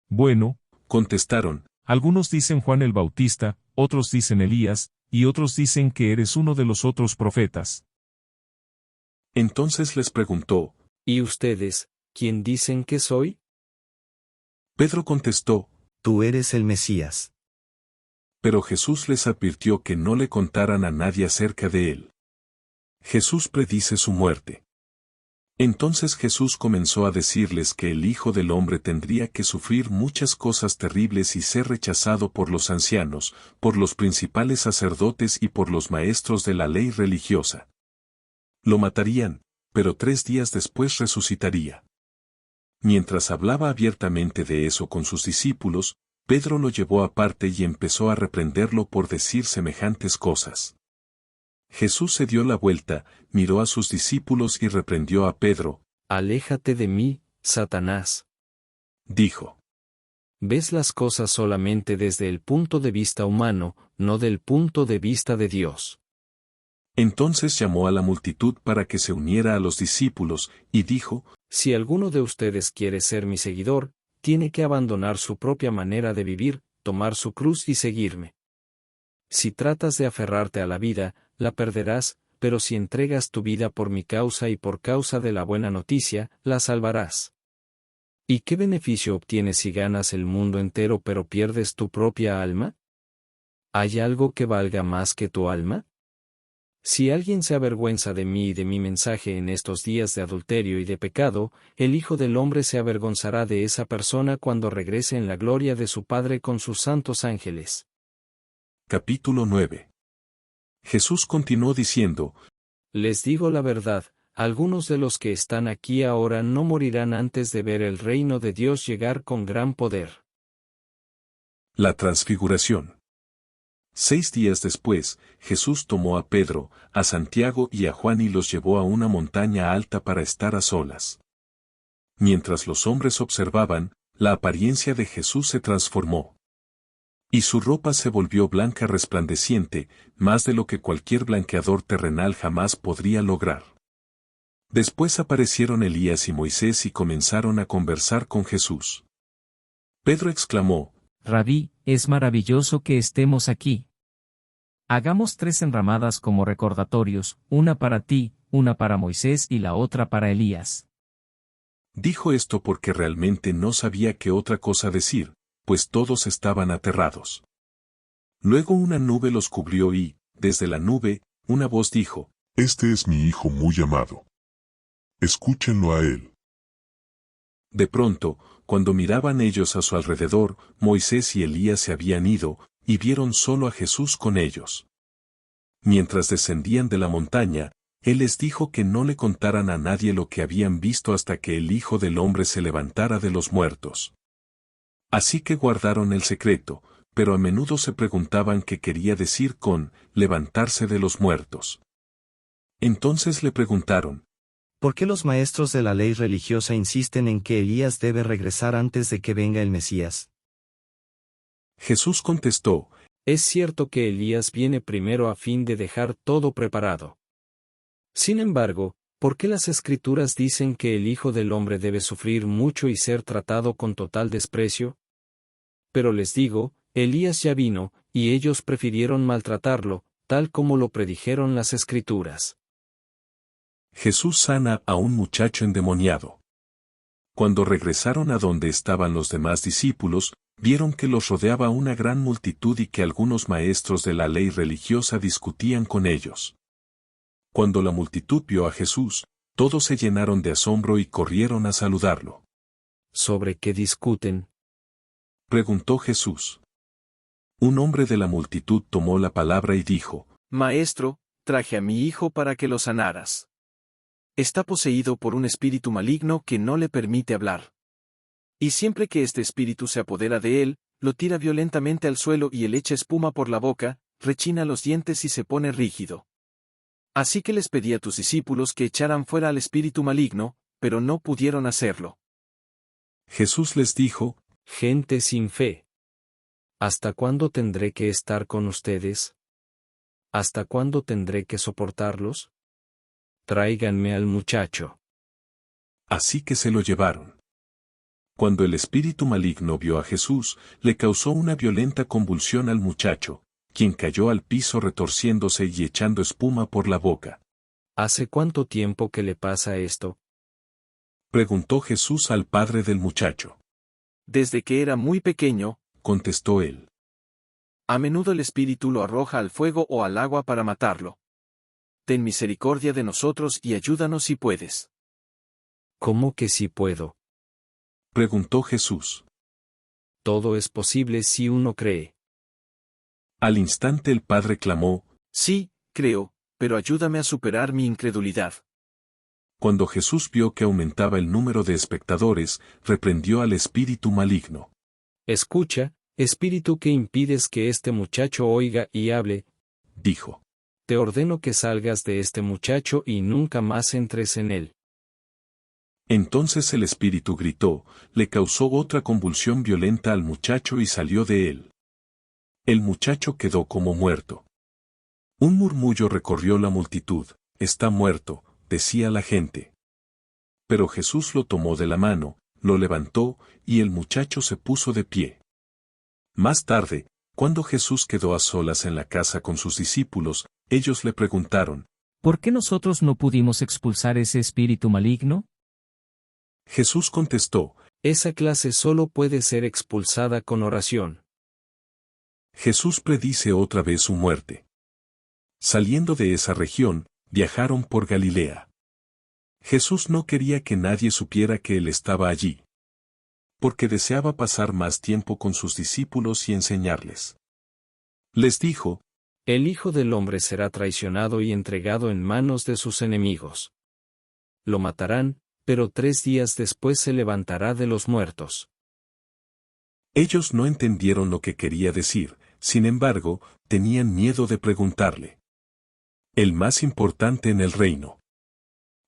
N: Bueno,
A: contestaron,
N: algunos dicen Juan el Bautista, otros dicen Elías, y otros dicen que eres uno de los otros profetas.
A: Entonces les preguntó:
E: ¿Y ustedes, quién dicen que soy?
A: Pedro contestó:
D: Tú eres el Mesías.
A: Pero Jesús les advirtió que no le contaran a nadie acerca de él. Jesús predice su muerte. Entonces Jesús comenzó a decirles que el Hijo del Hombre tendría que sufrir muchas cosas terribles y ser rechazado por los ancianos, por los principales sacerdotes y por los maestros de la ley religiosa. Lo matarían, pero 3 días después resucitaría. Mientras hablaba abiertamente de eso con sus discípulos, Pedro lo llevó aparte y empezó a reprenderlo por decir semejantes cosas. Jesús se dio la vuelta, miró a sus discípulos y reprendió a Pedro.
E: Aléjate de mí, Satanás.
A: Dijo.
E: Ves las cosas solamente desde el punto de vista humano, no del punto de vista de Dios.
A: Entonces llamó a la multitud para que se uniera a los discípulos, y dijo:
E: Si alguno de ustedes quiere ser mi seguidor, tiene que abandonar su propia manera de vivir, tomar su cruz y seguirme. Si tratas de aferrarte a la vida, la perderás, pero si entregas tu vida por mi causa y por causa de la buena noticia, la salvarás. ¿Y qué beneficio obtienes si ganas el mundo entero pero pierdes tu propia alma? ¿Hay algo que valga más que tu alma? Si alguien se avergüenza de mí y de mi mensaje en estos días de adulterio y de pecado, el Hijo del Hombre se avergonzará de esa persona cuando regrese en la gloria de su Padre con sus santos ángeles.
A: Capítulo 9. Jesús continuó diciendo:
E: Les digo la verdad, algunos de los que están aquí ahora no morirán antes de ver el reino de Dios llegar con gran poder.
A: La transfiguración. 6 días después, Jesús tomó a Pedro, a Santiago y a Juan y los llevó a una montaña alta para estar a solas. Mientras los hombres observaban, la apariencia de Jesús se transformó. Y su ropa se volvió blanca resplandeciente, más de lo que cualquier blanqueador terrenal jamás podría lograr. Después aparecieron Elías y Moisés y comenzaron a conversar con Jesús. Pedro exclamó:
O: Rabí, es maravilloso que estemos aquí. Hagamos 3 enramadas como recordatorios, una para ti, una para Moisés y la otra para Elías.
A: Dijo esto porque realmente no sabía qué otra cosa decir, pues todos estaban aterrados. Luego una nube los cubrió y, desde la nube, una voz dijo:
I: Este es mi Hijo muy amado. Escúchenlo a él.
A: De pronto, cuando miraban ellos a su alrededor, Moisés y Elías se habían ido, y vieron solo a Jesús con ellos. Mientras descendían de la montaña, Él les dijo que no le contaran a nadie lo que habían visto hasta que el Hijo del Hombre se levantara de los muertos. Así que guardaron el secreto, pero a menudo se preguntaban qué quería decir con levantarse de los muertos. Entonces le preguntaron:
D: ¿por qué los maestros de la ley religiosa insisten en que Elías debe regresar antes de que venga el Mesías?
A: Jesús contestó:
E: Es cierto que Elías viene primero a fin de dejar todo preparado. Sin embargo, ¿por qué las Escrituras dicen que el Hijo del Hombre debe sufrir mucho y ser tratado con total desprecio? Pero les digo, Elías ya vino, y ellos prefirieron maltratarlo, tal como lo predijeron las Escrituras.
A: Jesús sana a un muchacho endemoniado. Cuando regresaron a donde estaban los demás discípulos, vieron que los rodeaba una gran multitud y que algunos maestros de la ley religiosa discutían con ellos. Cuando la multitud vio a Jesús, todos se llenaron de asombro y corrieron a saludarlo.
E: ¿Sobre qué discuten?,
A: preguntó Jesús. Un hombre de la multitud tomó la palabra y dijo:
B: Maestro, traje a mi hijo para que lo sanaras. Está poseído por un espíritu maligno que no le permite hablar. Y siempre que este espíritu se apodera de él, lo tira violentamente al suelo y él echa espuma por la boca, rechina los dientes y se pone rígido. Así que les pedí a tus discípulos que echaran fuera al espíritu maligno, pero no pudieron hacerlo.
A: Jesús les dijo:
E: Gente sin fe. ¿Hasta cuándo tendré que estar con ustedes? ¿Hasta cuándo tendré que soportarlos? Tráiganme al muchacho.
A: Así que se lo llevaron. Cuando el espíritu maligno vio a Jesús, le causó una violenta convulsión al muchacho, quien cayó al piso retorciéndose y echando espuma por la boca.
E: ¿Hace cuánto tiempo que le pasa esto?,
A: preguntó Jesús al padre del muchacho.
B: Desde que era muy pequeño,
A: contestó él.
B: A menudo el espíritu lo arroja al fuego o al agua para matarlo. Ten misericordia de nosotros y ayúdanos si puedes.
E: ¿Cómo que si puedo?,
A: preguntó Jesús.
E: Todo es posible si uno cree.
A: Al instante el padre clamó:
B: Sí, creo, pero ayúdame a superar mi incredulidad.
A: Cuando Jesús vio que aumentaba el número de espectadores, reprendió al espíritu maligno.
E: Escucha, espíritu que impides que este muchacho oiga y hable,
A: dijo.
E: Te ordeno que salgas de este muchacho y nunca más entres en él.
A: Entonces el espíritu gritó, le causó otra convulsión violenta al muchacho y salió de él. El muchacho quedó como muerto. Un murmullo recorrió la multitud: está muerto, decía la gente. Pero Jesús lo tomó de la mano, lo levantó, y el muchacho se puso de pie. Más tarde, cuando Jesús quedó a solas en la casa con sus discípulos, ellos le preguntaron:
O: ¿por qué nosotros no pudimos expulsar ese espíritu maligno?
A: Jesús contestó:
E: esa clase solo puede ser expulsada con oración.
A: Jesús predice otra vez su muerte. Saliendo de esa región, viajaron por Galilea. Jesús no quería que nadie supiera que él estaba allí, porque deseaba pasar más tiempo con sus discípulos y enseñarles. Les dijo:
E: El Hijo del Hombre será traicionado y entregado en manos de sus enemigos. Lo matarán, pero 3 días después se levantará de los muertos.
A: Ellos no entendieron lo que quería decir, sin embargo, tenían miedo de preguntarle. El más importante en el reino.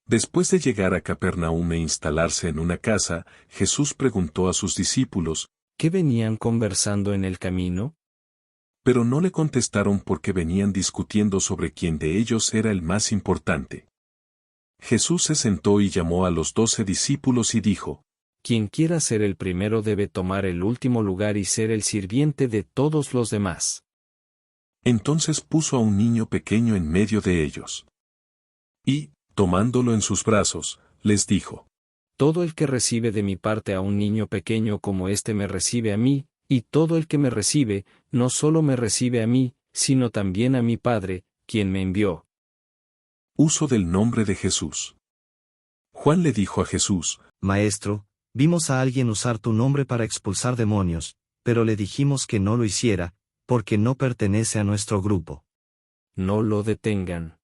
A: Después de llegar a Capernaum e instalarse en una casa, Jesús preguntó a sus discípulos:
E: ¿Qué venían conversando en el camino?
A: Pero no le contestaron porque venían discutiendo sobre quién de ellos era el más importante. Jesús se sentó y llamó a los 12 discípulos y dijo:
E: Quien quiera ser el primero debe tomar el último lugar y ser el sirviente de todos los demás.
A: Entonces puso a un niño pequeño en medio de ellos. Y, tomándolo en sus brazos, les dijo:
E: Todo el que recibe de mi parte a un niño pequeño como este me recibe a mí, y todo el que me recibe, no solo me recibe a mí, sino también a mi Padre, quien me envió.
A: Uso del nombre de Jesús. Juan le dijo a Jesús:
D: Maestro, vimos a alguien usar tu nombre para expulsar demonios, pero le dijimos que no lo hiciera, porque no pertenece a nuestro grupo.
E: No lo detengan.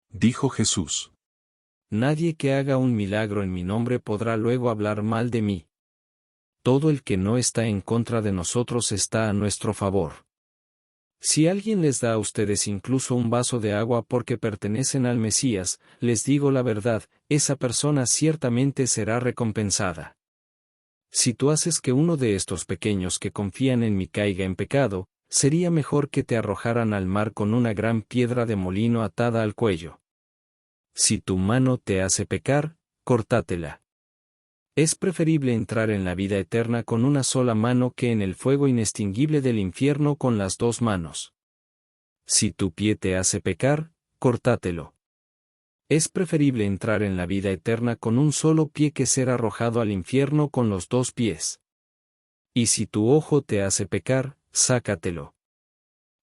A: Dijo Jesús:
E: Nadie que haga un milagro en mi nombre podrá luego hablar mal de mí. Todo el que no está en contra de nosotros está a nuestro favor. Si alguien les da a ustedes incluso un vaso de agua porque pertenecen al Mesías, les digo la verdad, esa persona ciertamente será recompensada. Si tú haces que uno de estos pequeños que confían en mí caiga en pecado, sería mejor que te arrojaran al mar con una gran piedra de molino atada al cuello. Si tu mano te hace pecar, córtatela. Es preferible entrar en la vida eterna con una sola mano que en el fuego inextinguible del infierno con las 2 manos. Si tu pie te hace pecar, córtatelo. Es preferible entrar en la vida eterna con un solo pie que ser arrojado al infierno con los 2 pies. Y si tu ojo te hace pecar, sácatelo.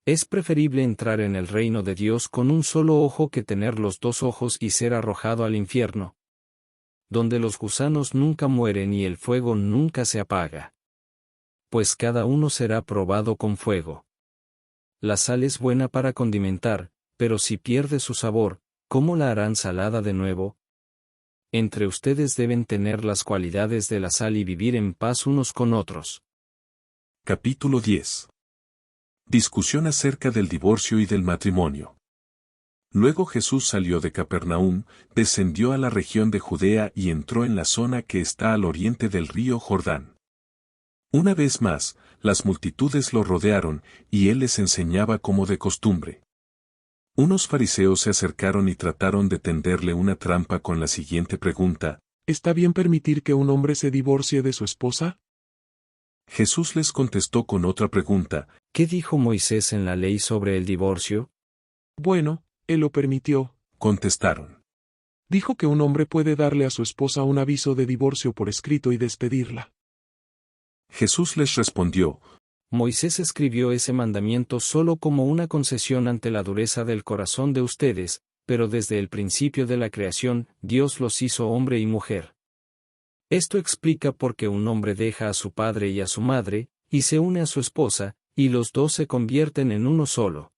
E: Es preferible entrar en el reino de Dios con un solo ojo que tener los 2 ojos y ser arrojado al infierno, donde los gusanos nunca mueren y el fuego nunca se apaga. Pues cada uno será probado con fuego. La sal es buena para condimentar, pero si pierde su sabor, ¿cómo la harán salada de nuevo? Entre ustedes deben tener las cualidades de la sal y vivir en paz unos con otros.
A: Capítulo 10. Discusión acerca del divorcio y del matrimonio. Luego Jesús salió de Capernaum, descendió a la región de Judea y entró en la zona que está al oriente del río Jordán. Una vez más, las multitudes lo rodearon, y él les enseñaba como de costumbre. Unos fariseos se acercaron y trataron de tenderle una trampa con la siguiente pregunta:
G: ¿Está bien permitir que un hombre se divorcie de su esposa?
A: Jesús les contestó con otra pregunta:
E: ¿Qué dijo Moisés en la ley sobre el divorcio?
G: Bueno, él lo permitió.
A: Contestaron.
G: Dijo que un hombre puede darle a su esposa un aviso de divorcio por escrito y despedirla.
A: Jesús les respondió:
E: Moisés escribió ese mandamiento solo como una concesión ante la dureza del corazón de ustedes, pero desde el principio de la creación, Dios los hizo hombre y mujer. Esto explica por qué un hombre deja a su padre y a su madre, y se une a su esposa, y los 2 se convierten en uno solo.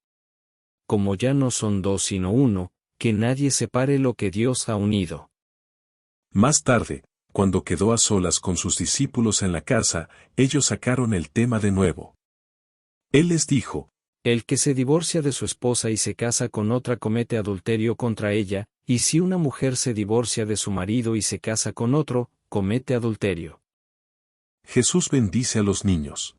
E: Como ya no son 2 sino uno, que nadie separe lo que Dios ha unido.
A: Más tarde, cuando quedó a solas con sus discípulos en la casa, ellos sacaron el tema de nuevo. Él les dijo:
E: El que se divorcia de su esposa y se casa con otra comete adulterio contra ella, y si una mujer se divorcia de su marido y se casa con otro, comete adulterio.
A: Jesús bendice a los niños.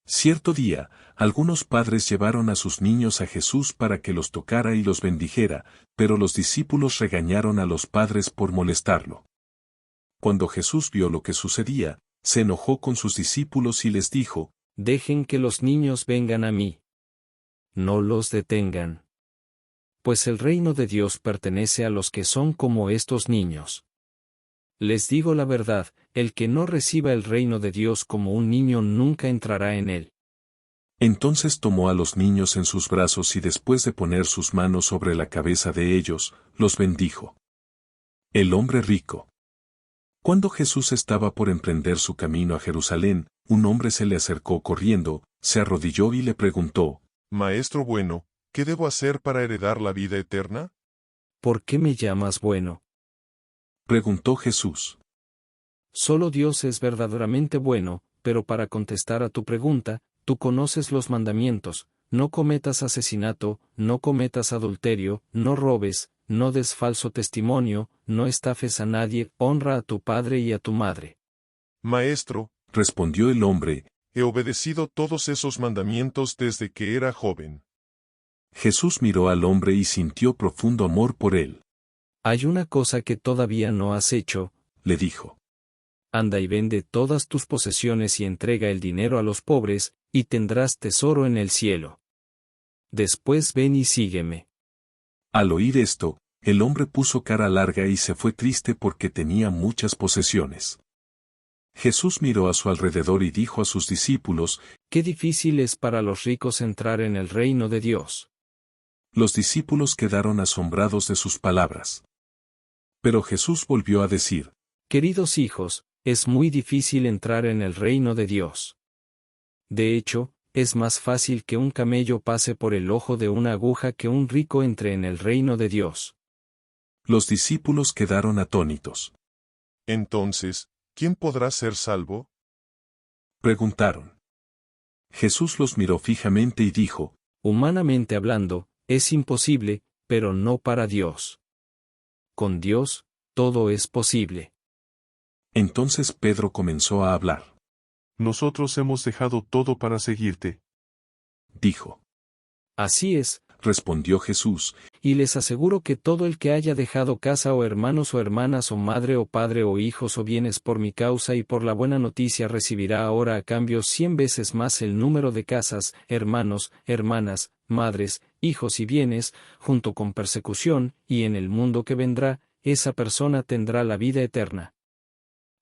A: Cierto día, algunos padres llevaron a sus niños a Jesús para que los tocara y los bendijera, pero los discípulos regañaron a los padres por molestarlo. Cuando Jesús vio lo que sucedía, se enojó con sus discípulos y les dijo:
E: Dejen que los niños vengan a mí. No los detengan. Pues el reino de Dios pertenece a los que son como estos niños. Les digo la verdad, el que no reciba el reino de Dios como un niño nunca entrará en él.
A: Entonces tomó a los niños en sus brazos y después de poner sus manos sobre la cabeza de ellos, los bendijo. El hombre rico. Cuando Jesús estaba por emprender su camino a Jerusalén, un hombre se le acercó corriendo, se arrodilló y le preguntó:
I: Maestro bueno, ¿qué debo hacer para heredar la vida eterna?
E: ¿Por qué me llamas bueno?
A: Preguntó Jesús.
E: Solo Dios es verdaderamente bueno, pero para contestar a tu pregunta, tú conoces los mandamientos: no cometas asesinato, no cometas adulterio, no robes, no des falso testimonio, no estafes a nadie, honra a tu padre y a tu madre.
I: Maestro,
A: respondió el hombre,
I: he obedecido todos esos mandamientos desde que era joven.
A: Jesús miró al hombre y sintió profundo amor por él.
E: Hay una cosa que todavía no has hecho,
A: le dijo.
E: Anda y vende todas tus posesiones y entrega el dinero a los pobres, y tendrás tesoro en el cielo. Después ven y sígueme.
A: Al oír esto, el hombre puso cara larga y se fue triste porque tenía muchas posesiones. Jesús miró a su alrededor y dijo a sus discípulos:
E: Qué difícil es para los ricos entrar en el reino de Dios.
A: Los discípulos quedaron asombrados de sus palabras. Pero Jesús volvió a decir:
E: Queridos hijos, es muy difícil entrar en el reino de Dios. De hecho, es más fácil que un camello pase por el ojo de una aguja que un rico entre en el reino de Dios.
A: Los discípulos quedaron atónitos.
I: Entonces, ¿quién podrá ser salvo?
A: Preguntaron. Jesús los miró fijamente y dijo:
E: Humanamente hablando, es imposible, pero no para Dios. Con Dios, todo es posible.
A: Entonces Pedro comenzó a hablar.
I: Nosotros hemos dejado todo para seguirte,
A: dijo.
E: Así es,
A: respondió Jesús,
E: y les aseguro que todo el que haya dejado casa o hermanos o hermanas o madre o padre o hijos o bienes por mi causa y por la buena noticia recibirá ahora a cambio 100 veces más el número de casas, hermanos, hermanas, madres, hijos y bienes, junto con persecución, y en el mundo que vendrá, esa persona tendrá la vida eterna.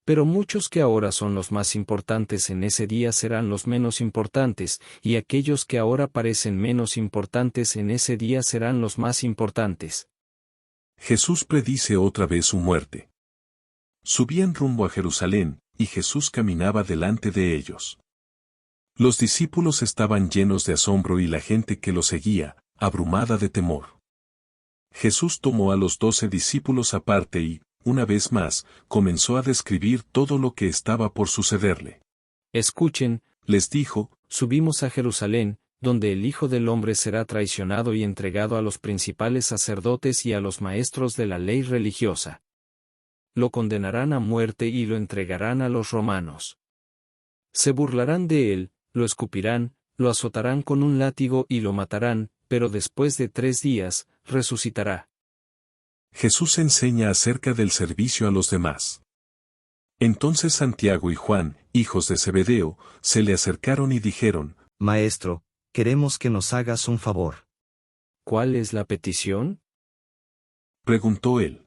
E: Pero muchos que ahora son los más importantes en ese día serán los menos importantes, y aquellos que ahora parecen menos importantes en ese día serán los más importantes.
A: Jesús predice otra vez su muerte. Subían rumbo a Jerusalén, y Jesús caminaba delante de ellos. Los discípulos estaban llenos de asombro y la gente que lo seguía, abrumada de temor. Jesús tomó a los 12 discípulos aparte y, una vez más, comenzó a describir todo lo que estaba por sucederle.
E: Escuchen,
A: les dijo,
E: subimos a Jerusalén, donde el Hijo del Hombre será traicionado y entregado a los principales sacerdotes y a los maestros de la ley religiosa. Lo condenarán a muerte y lo entregarán a los romanos. Se burlarán de él, lo escupirán, lo azotarán con un látigo y lo matarán, pero después de 3 días, resucitará.
A: Jesús enseña acerca del servicio a los demás. Entonces Santiago y Juan, hijos de Zebedeo, se le acercaron y dijeron:
D: Maestro, queremos que nos hagas un favor.
E: ¿Cuál es la petición?
A: Preguntó él.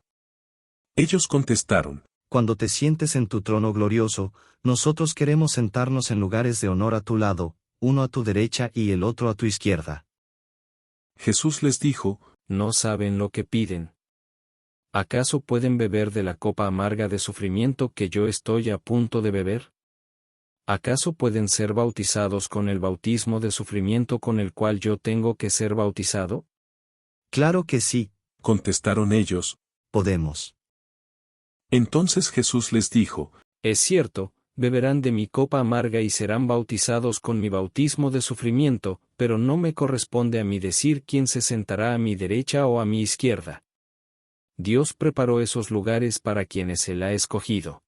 A: Ellos contestaron:
D: Cuando te sientes en tu trono glorioso, nosotros queremos sentarnos en lugares de honor a tu lado, uno a tu derecha y el otro a tu izquierda.
A: Jesús les dijo:
E: No saben lo que piden. ¿Acaso pueden beber de la copa amarga de sufrimiento que yo estoy a punto de beber? ¿Acaso pueden ser bautizados con el bautismo de sufrimiento con el cual yo tengo que ser bautizado?
D: Claro que sí,
A: contestaron ellos.
D: Podemos.
A: Entonces Jesús les dijo:
E: Es cierto, beberán de mi copa amarga y serán bautizados con mi bautismo de sufrimiento, pero no me corresponde a mí decir quién se sentará a mi derecha o a mi izquierda. Dios preparó esos lugares para quienes Él ha escogido.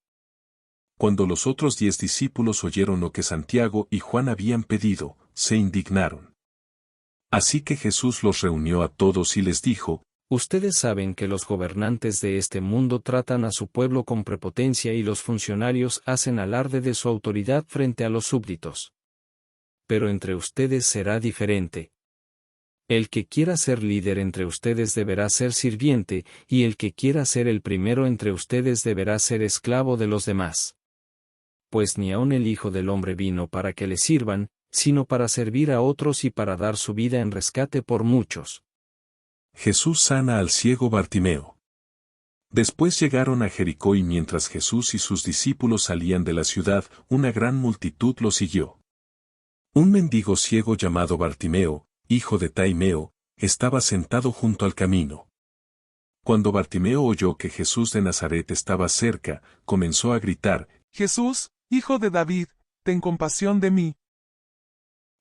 A: Cuando los otros 10 discípulos oyeron lo que Santiago y Juan habían pedido, se indignaron. Así que Jesús los reunió a todos y les dijo:
E: Ustedes saben que los gobernantes de este mundo tratan a su pueblo con prepotencia y los funcionarios hacen alarde de su autoridad frente a los súbditos. Pero entre ustedes será diferente. El que quiera ser líder entre ustedes deberá ser sirviente, y el que quiera ser el primero entre ustedes deberá ser esclavo de los demás. Pues ni aun el Hijo del Hombre vino para que le sirvan, sino para servir a otros y para dar su vida en rescate por muchos.
A: Jesús sana al ciego Bartimeo. Después llegaron a Jericó y mientras Jesús y sus discípulos salían de la ciudad, una gran multitud lo siguió. Un mendigo ciego llamado Bartimeo, hijo de Taimeo, estaba sentado junto al camino. Cuando Bartimeo oyó que Jesús de Nazaret estaba cerca, comenzó a gritar:
F: Jesús, hijo de David, ten compasión de mí.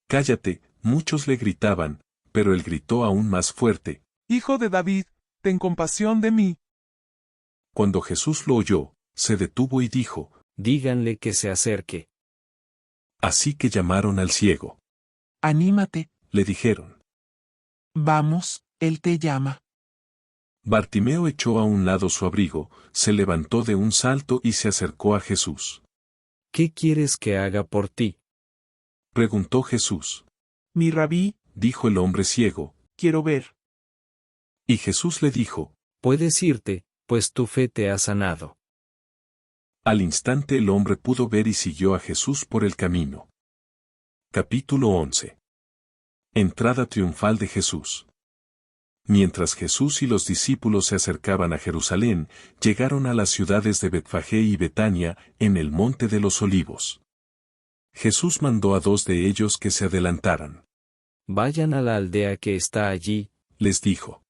A: Cállate, muchos le gritaban, pero él gritó aún más fuerte:
F: Hijo de David, ten compasión de mí.
A: Cuando Jesús lo oyó, se detuvo y dijo:
E: Díganle que se acerque.
A: Así que llamaron al ciego.
F: Anímate,
A: le dijeron.
F: Vamos, él te llama.
A: Bartimeo echó a un lado su abrigo, se levantó de un salto y se acercó a Jesús.
E: ¿Qué quieres que haga por ti?
A: Preguntó Jesús.
G: Mi rabí,
A: dijo el hombre ciego,
G: quiero ver.
A: Y Jesús le dijo:
E: Puedes irte, pues tu fe te ha sanado.
A: Al instante el hombre pudo ver y siguió a Jesús por el camino. Capítulo 11. Entrada triunfal de Jesús. Mientras Jesús y los discípulos se acercaban a Jerusalén, llegaron a las ciudades de Betfagé y Betania, en el monte de los Olivos. Jesús mandó a 2 de ellos que se adelantaran.
E: Vayan a la aldea que está allí,
A: les dijo.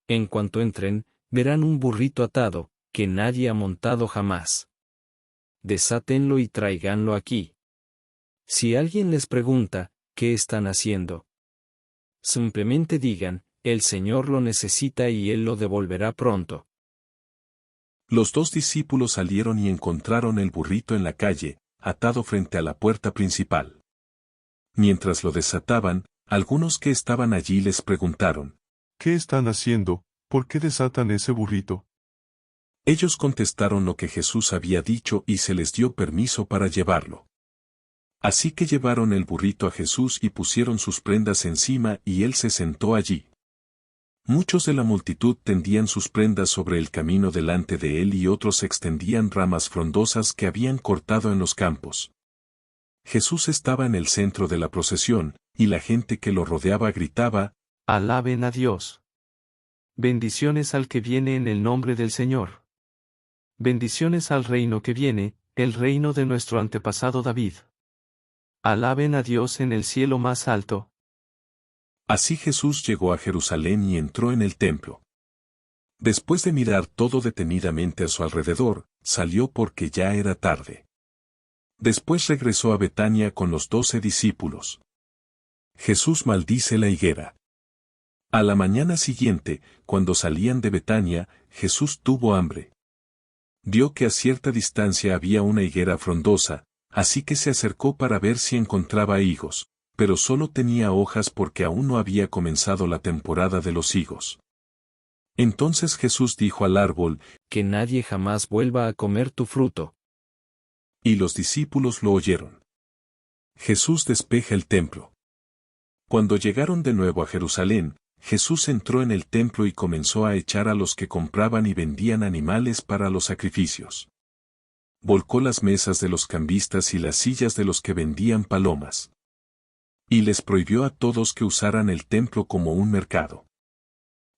E: En cuanto entren, verán un burrito atado, que nadie ha montado jamás. Desátenlo y tráiganlo aquí. Si alguien les pregunta, ¿qué están haciendo? Simplemente digan: el Señor lo necesita y Él lo devolverá pronto.
A: Los 2 discípulos salieron y encontraron el burrito en la calle, atado frente a la puerta principal. Mientras lo desataban, algunos que estaban allí les preguntaron:
I: ¿Qué están haciendo? ¿Por qué desatan ese burrito?
A: Ellos contestaron lo que Jesús había dicho y se les dio permiso para llevarlo. Así que llevaron el burrito a Jesús y pusieron sus prendas encima y él se sentó allí. Muchos de la multitud tendían sus prendas sobre el camino delante de él y otros extendían ramas frondosas que habían cortado en los campos. Jesús estaba en el centro de la procesión, y la gente que lo rodeaba gritaba:
B: Alaben a Dios. Bendiciones al que viene en el nombre del Señor. Bendiciones al reino que viene, el reino de nuestro antepasado David. Alaben a Dios en el cielo más alto.
A: Así Jesús llegó a Jerusalén y entró en el templo. Después de mirar todo detenidamente a su alrededor, salió porque ya era tarde. Después regresó a Betania con los 12 discípulos. Jesús maldice la higuera. A la mañana siguiente, cuando salían de Betania, Jesús tuvo hambre. Vio que a cierta distancia había una higuera frondosa, así que se acercó para ver si encontraba higos, pero solo tenía hojas porque aún no había comenzado la temporada de los higos. Entonces Jesús dijo al árbol:
E: Que nadie jamás vuelva a comer tu fruto.
A: Y los discípulos lo oyeron. Jesús despeja el templo. Cuando llegaron de nuevo a Jerusalén, Jesús entró en el templo y comenzó a echar a los que compraban y vendían animales para los sacrificios. Volcó las mesas de los cambistas y las sillas de los que vendían palomas. Y les prohibió a todos que usaran el templo como un mercado.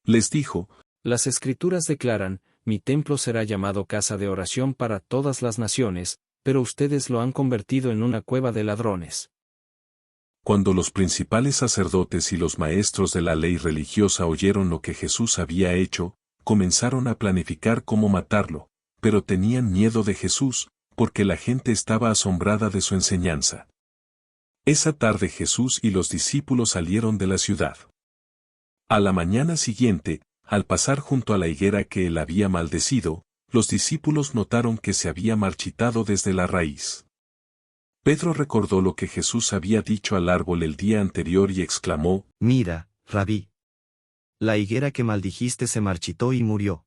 A: Les dijo:
E: Las Escrituras declaran: mi templo será llamado casa de oración para todas las naciones, pero ustedes lo han convertido en una cueva de ladrones.
A: Cuando los principales sacerdotes y los maestros de la ley religiosa oyeron lo que Jesús había hecho, comenzaron a planificar cómo matarlo, pero tenían miedo de Jesús, porque la gente estaba asombrada de su enseñanza. Esa tarde Jesús y los discípulos salieron de la ciudad. A la mañana siguiente, al pasar junto a la higuera que él había maldecido, los discípulos notaron que se había marchitado desde la raíz. Pedro recordó lo que Jesús había dicho al árbol el día anterior y exclamó:
D: Mira, Rabí. La higuera que maldijiste se marchitó y murió.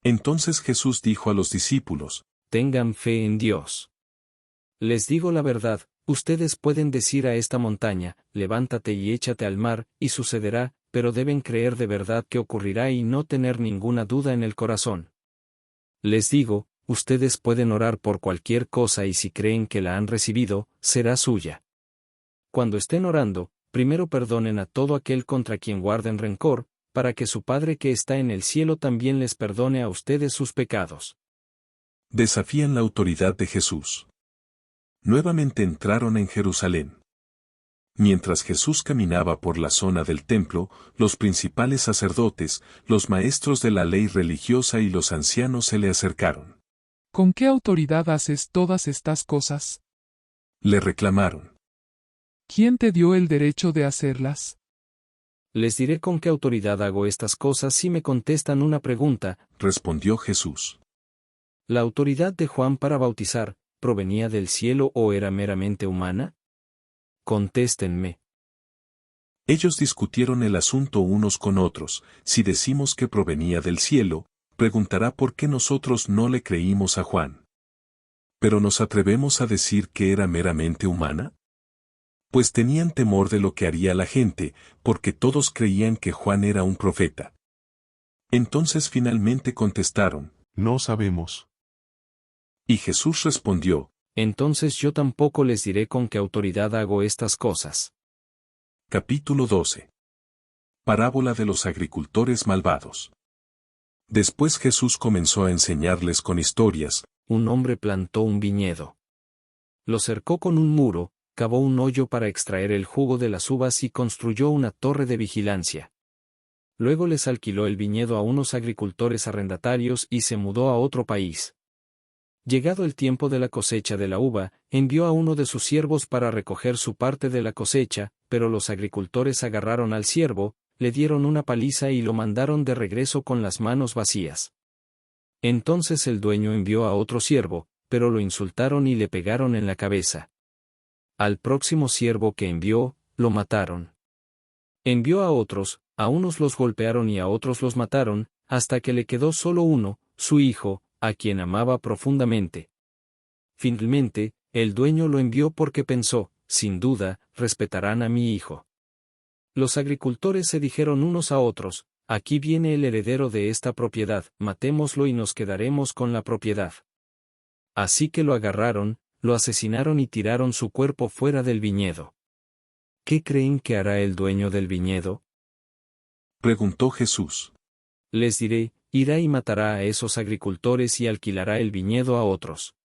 A: Entonces Jesús dijo a los discípulos:
E: Tengan fe en Dios. Les digo la verdad, ustedes pueden decir a esta montaña: levántate y échate al mar, y sucederá, pero deben creer de verdad que ocurrirá y no tener ninguna duda en el corazón. Les digo, ustedes pueden orar por cualquier cosa y si creen que la han recibido, será suya. cuando estén orando, primero perdonen a todo aquel contra quien guarden rencor, para que su Padre que está en el cielo también les perdone a ustedes sus pecados.
A: Desafían la autoridad de Jesús. Nuevamente entraron en Jerusalén. Mientras Jesús caminaba por la zona del templo, los principales sacerdotes, los maestros de la ley religiosa y los ancianos se le acercaron.
F: ¿Con qué autoridad haces todas estas cosas?
A: Le reclamaron.
F: ¿Quién te dio el derecho de hacerlas?
E: Les diré con qué autoridad hago estas cosas si me contestan una pregunta,
A: respondió Jesús.
E: ¿La autoridad de Juan para bautizar provenía del cielo o era meramente humana? Contéstenme.
A: Ellos discutieron el asunto unos con otros. Si decimos que provenía del cielo, preguntará por qué nosotros no le creímos a Juan. ¿Pero nos atrevemos a decir que era meramente humana? Pues tenían temor de lo que haría la gente, porque todos creían que Juan era un profeta. Entonces finalmente contestaron,
I: no sabemos.
A: Y Jesús respondió,
E: entonces yo tampoco les diré con qué autoridad hago estas cosas.
A: Capítulo 12. Parábola de los agricultores malvados. Después Jesús comenzó a enseñarles con historias.
E: Un hombre plantó un viñedo. Lo cercó con un muro, cavó un hoyo para extraer el jugo de las uvas y construyó una torre de vigilancia. Luego les alquiló el viñedo a unos agricultores arrendatarios y se mudó a otro país. Llegado el tiempo de la cosecha de la uva, envió a uno de sus siervos para recoger su parte de la cosecha, pero los agricultores agarraron al siervo, le dieron una paliza y lo mandaron de regreso con las manos vacías. Entonces el dueño envió a otro siervo, pero lo insultaron y le pegaron en la cabeza. Al próximo siervo que envió, lo mataron. Envió a otros, a unos los golpearon y a otros los mataron, hasta que le quedó solo uno, su hijo, a quien amaba profundamente. Finalmente, el dueño lo envió porque pensó, sin duda, respetarán a mi hijo. Los agricultores se dijeron unos a otros, aquí viene el heredero de esta propiedad, matémoslo y nos quedaremos con la propiedad. Así que lo agarraron, lo asesinaron y tiraron su cuerpo fuera del viñedo. ¿Qué creen que hará el dueño del viñedo?
A: Preguntó Jesús.
E: Les diré, irá y matará a esos agricultores y alquilará el viñedo a otros.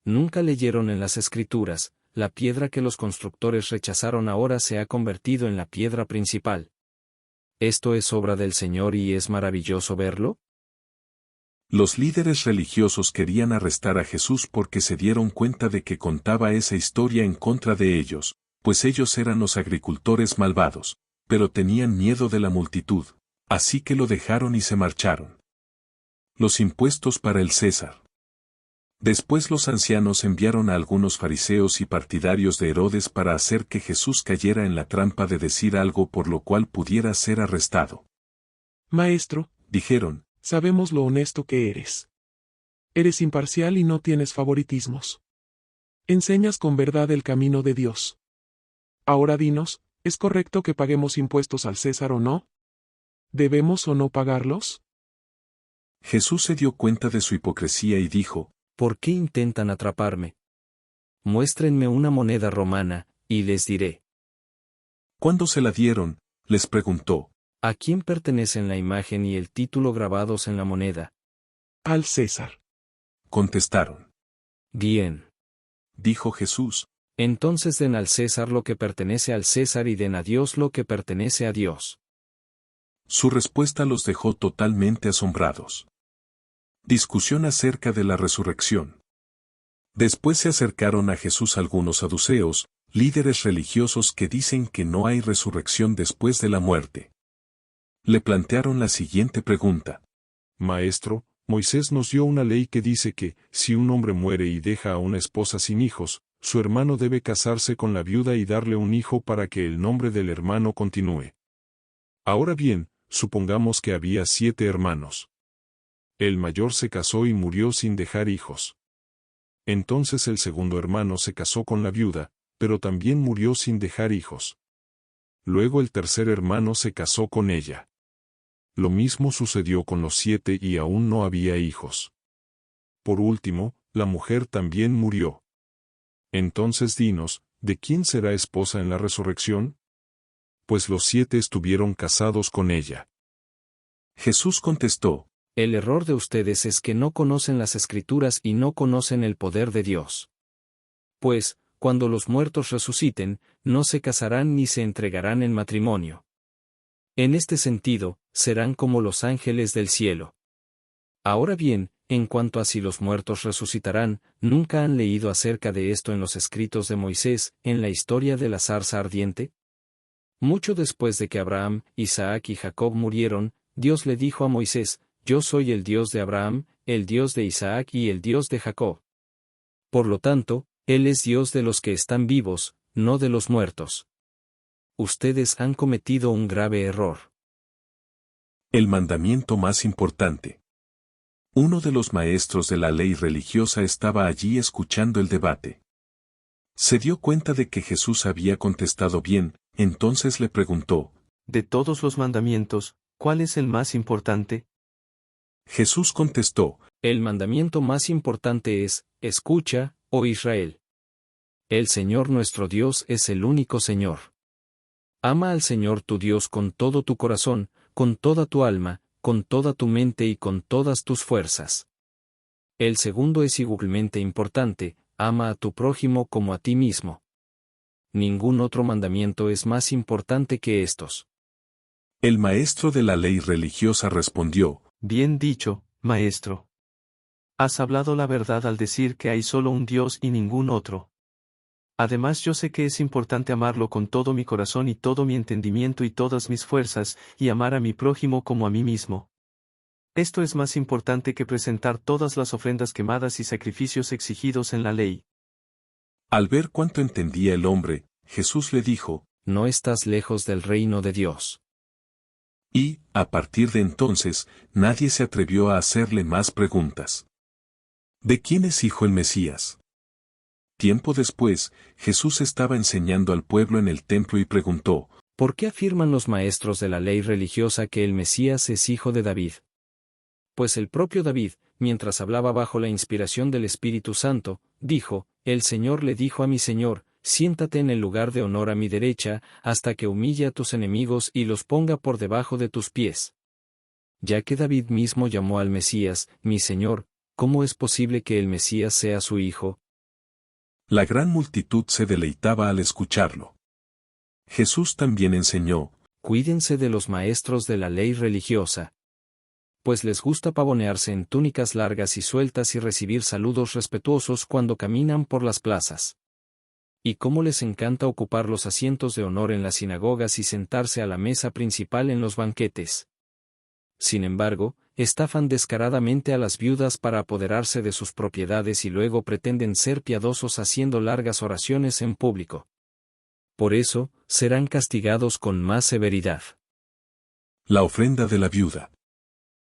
E: Nunca leyeron en las Escrituras, la piedra que los constructores rechazaron ahora se ha convertido en la piedra principal. ¿Esto es obra del Señor y es maravilloso verlo?
A: Los líderes religiosos querían arrestar a Jesús porque se dieron cuenta de que contaba esa historia en contra de ellos, pues ellos eran los agricultores malvados, pero tenían miedo de la multitud. Así que lo dejaron y se marcharon. Los impuestos para el César. Después los ancianos enviaron a algunos fariseos y partidarios de Herodes para hacer que Jesús cayera en la trampa de decir algo por lo cual pudiera ser arrestado.
G: Maestro,
A: dijeron,
G: sabemos lo honesto que eres. Eres imparcial y no tienes favoritismos. Enseñas con verdad el camino de Dios. Ahora dinos, ¿es correcto que paguemos impuestos al César o no? ¿Debemos o no pagarlos?
A: Jesús se dio cuenta de su hipocresía y dijo,
E: ¿por qué intentan atraparme? Muéstrenme una moneda romana, y les diré.
A: Cuando se la dieron, les preguntó,
E: ¿a quién pertenecen la imagen y el título grabados en la moneda?
G: Al César.
A: Contestaron.
E: Bien.
A: Dijo Jesús.
E: Entonces den al César lo que pertenece al César y den a Dios lo que pertenece a Dios.
A: Su respuesta los dejó totalmente asombrados. Discusión acerca de la resurrección. Después se acercaron a Jesús algunos saduceos, líderes religiosos que dicen que no hay resurrección después de la muerte. Le plantearon la siguiente pregunta.
I: Maestro, Moisés nos dio una ley que dice que, si un hombre muere y deja a una esposa sin hijos, su hermano debe casarse con la viuda y darle un hijo para que el nombre del hermano continúe. Ahora bien, supongamos que había 7 hermanos. El mayor se casó y murió sin dejar hijos. Entonces el segundo hermano se casó con la viuda, pero también murió sin dejar hijos. Luego el tercer hermano se casó con ella. Lo mismo sucedió con los 7 y aún no había hijos. Por último, la mujer también murió. Entonces dinos, ¿de quién será esposa en la resurrección? Pues los 7 estuvieron casados con ella.
A: Jesús contestó,
E: el error de ustedes es que no conocen las Escrituras y no conocen el poder de Dios. Pues, cuando los muertos resuciten, no se casarán ni se entregarán en matrimonio. En este sentido, serán como los ángeles del cielo. Ahora bien, en cuanto a si los muertos resucitarán, ¿nunca han leído acerca de esto en los escritos de Moisés, en la historia de la zarza ardiente? Mucho después de que Abraham, Isaac y Jacob murieron, Dios le dijo a Moisés, yo soy el Dios de Abraham, el Dios de Isaac y el Dios de Jacob. Por lo tanto, Él es Dios de los que están vivos, no de los muertos. Ustedes han cometido un grave error.
A: El mandamiento más importante. Uno de los maestros de la ley religiosa estaba allí escuchando el debate. Se dio cuenta de que Jesús había contestado bien, entonces le preguntó,
B: de todos los mandamientos, ¿cuál es el más importante?
A: Jesús contestó,
E: el mandamiento más importante es, escucha, oh Israel. El Señor nuestro Dios es el único Señor. Ama al Señor tu Dios con todo tu corazón, con toda tu alma, con toda tu mente y con todas tus fuerzas. El segundo es igualmente importante, ama a tu prójimo como a ti mismo. Ningún otro mandamiento es más importante que estos.
A: El maestro de la ley religiosa respondió,
B: bien dicho, maestro. Has hablado la verdad al decir que hay solo un Dios y ningún otro. Además yo sé que es importante amarlo con todo mi corazón y todo mi entendimiento y todas mis fuerzas, y amar a mi prójimo como a mí mismo. Esto es más importante que presentar todas las ofrendas quemadas y sacrificios exigidos en la ley.
A: Al ver cuánto entendía el hombre, Jesús le dijo,
E: no estás lejos del reino de Dios.
A: Y, a partir de entonces, nadie se atrevió a hacerle más preguntas. ¿De quién es hijo el Mesías? Tiempo después, Jesús estaba enseñando al pueblo en el templo y preguntó,
E: ¿por qué afirman los maestros de la ley religiosa que el Mesías es hijo de David? Pues el propio David, mientras hablaba bajo la inspiración del Espíritu Santo, dijo, el Señor le dijo a mi Señor, siéntate en el lugar de honor a mi derecha, hasta que humille a tus enemigos y los ponga por debajo de tus pies. Ya que David mismo llamó al Mesías, mi Señor, ¿cómo es posible que el Mesías sea su hijo?
A: La gran multitud se deleitaba al escucharlo. Jesús también enseñó,
E: cuídense de los maestros de la ley religiosa. Pues les gusta pavonearse en túnicas largas y sueltas y recibir saludos respetuosos cuando caminan por las plazas. Y cómo les encanta ocupar los asientos de honor en las sinagogas y sentarse a la mesa principal en los banquetes. Sin embargo, estafan descaradamente a las viudas para apoderarse de sus propiedades y luego pretenden ser piadosos haciendo largas oraciones en público. Por eso, serán castigados con más severidad.
A: La ofrenda de la viuda.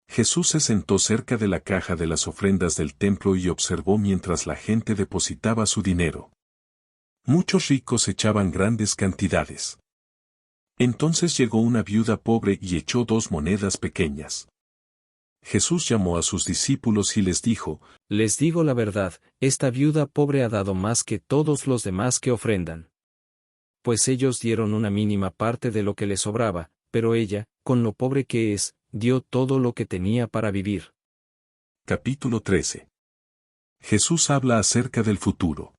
A: Jesús se sentó cerca de la caja de las ofrendas del templo y observó mientras la gente depositaba su dinero. Muchos ricos echaban grandes cantidades. Entonces llegó una viuda pobre y echó 2 monedas pequeñas. Jesús llamó a sus discípulos y les dijo,
E: les digo la verdad, esta viuda pobre ha dado más que todos los demás que ofrendan. Pues ellos dieron una mínima parte de lo que les sobraba, pero ella, con lo pobre que es, dio todo lo que tenía para vivir.
A: Capítulo 13. Jesús habla acerca del futuro.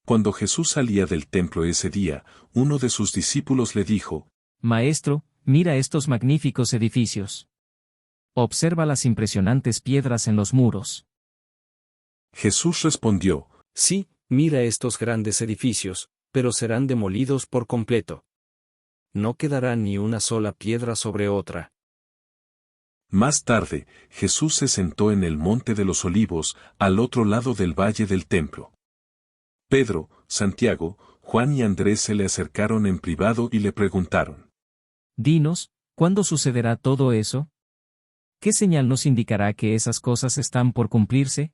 A: Cuando Jesús salía del templo ese día, uno de sus discípulos le dijo,
O: Maestro, mira estos magníficos edificios. Observa las impresionantes piedras en los muros.
A: Jesús respondió,
E: sí, mira estos grandes edificios, pero serán demolidos por completo. No quedará ni una sola piedra sobre otra.
A: Más tarde, Jesús se sentó en el monte de los Olivos, al otro lado del valle del templo. Pedro, Santiago, Juan y Andrés se le acercaron en privado y le preguntaron,
O: dinos, ¿cuándo sucederá todo eso? ¿Qué señal nos indicará que esas cosas están por cumplirse?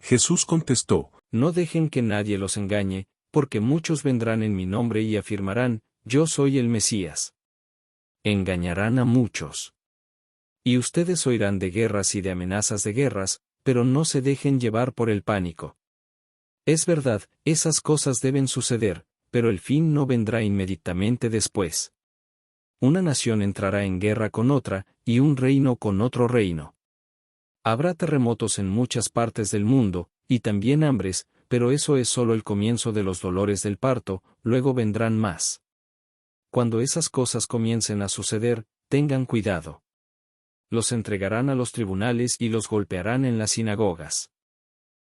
A: Jesús contestó,
E: no dejen que nadie los engañe, porque muchos vendrán en mi nombre y afirmarán, yo soy el Mesías. Engañarán a muchos. Y ustedes oirán de guerras y de amenazas de guerras, pero no se dejen llevar por el pánico. Es verdad, esas cosas deben suceder, pero el fin no vendrá inmediatamente después. Una nación entrará en guerra con otra, y un reino con otro reino. Habrá terremotos en muchas partes del mundo, y también hambres, pero eso es solo el comienzo de los dolores del parto, luego vendrán más. Cuando esas cosas comiencen a suceder, tengan cuidado. Los entregarán a los tribunales y los golpearán en las sinagogas.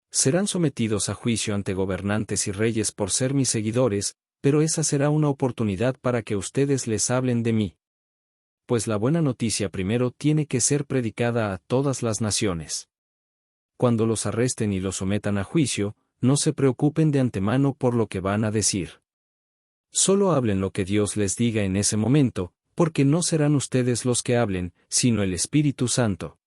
E: Serán sometidos a juicio ante gobernantes y reyes por ser mis seguidores, pero esa será una oportunidad para que ustedes les hablen de mí. Pues la buena noticia primero tiene que ser predicada a todas las naciones. Cuando los arresten y los sometan a juicio, no se preocupen de antemano por lo que van a decir. Solo hablen lo que Dios les diga en ese momento, porque no serán ustedes los que hablen, sino el Espíritu Santo.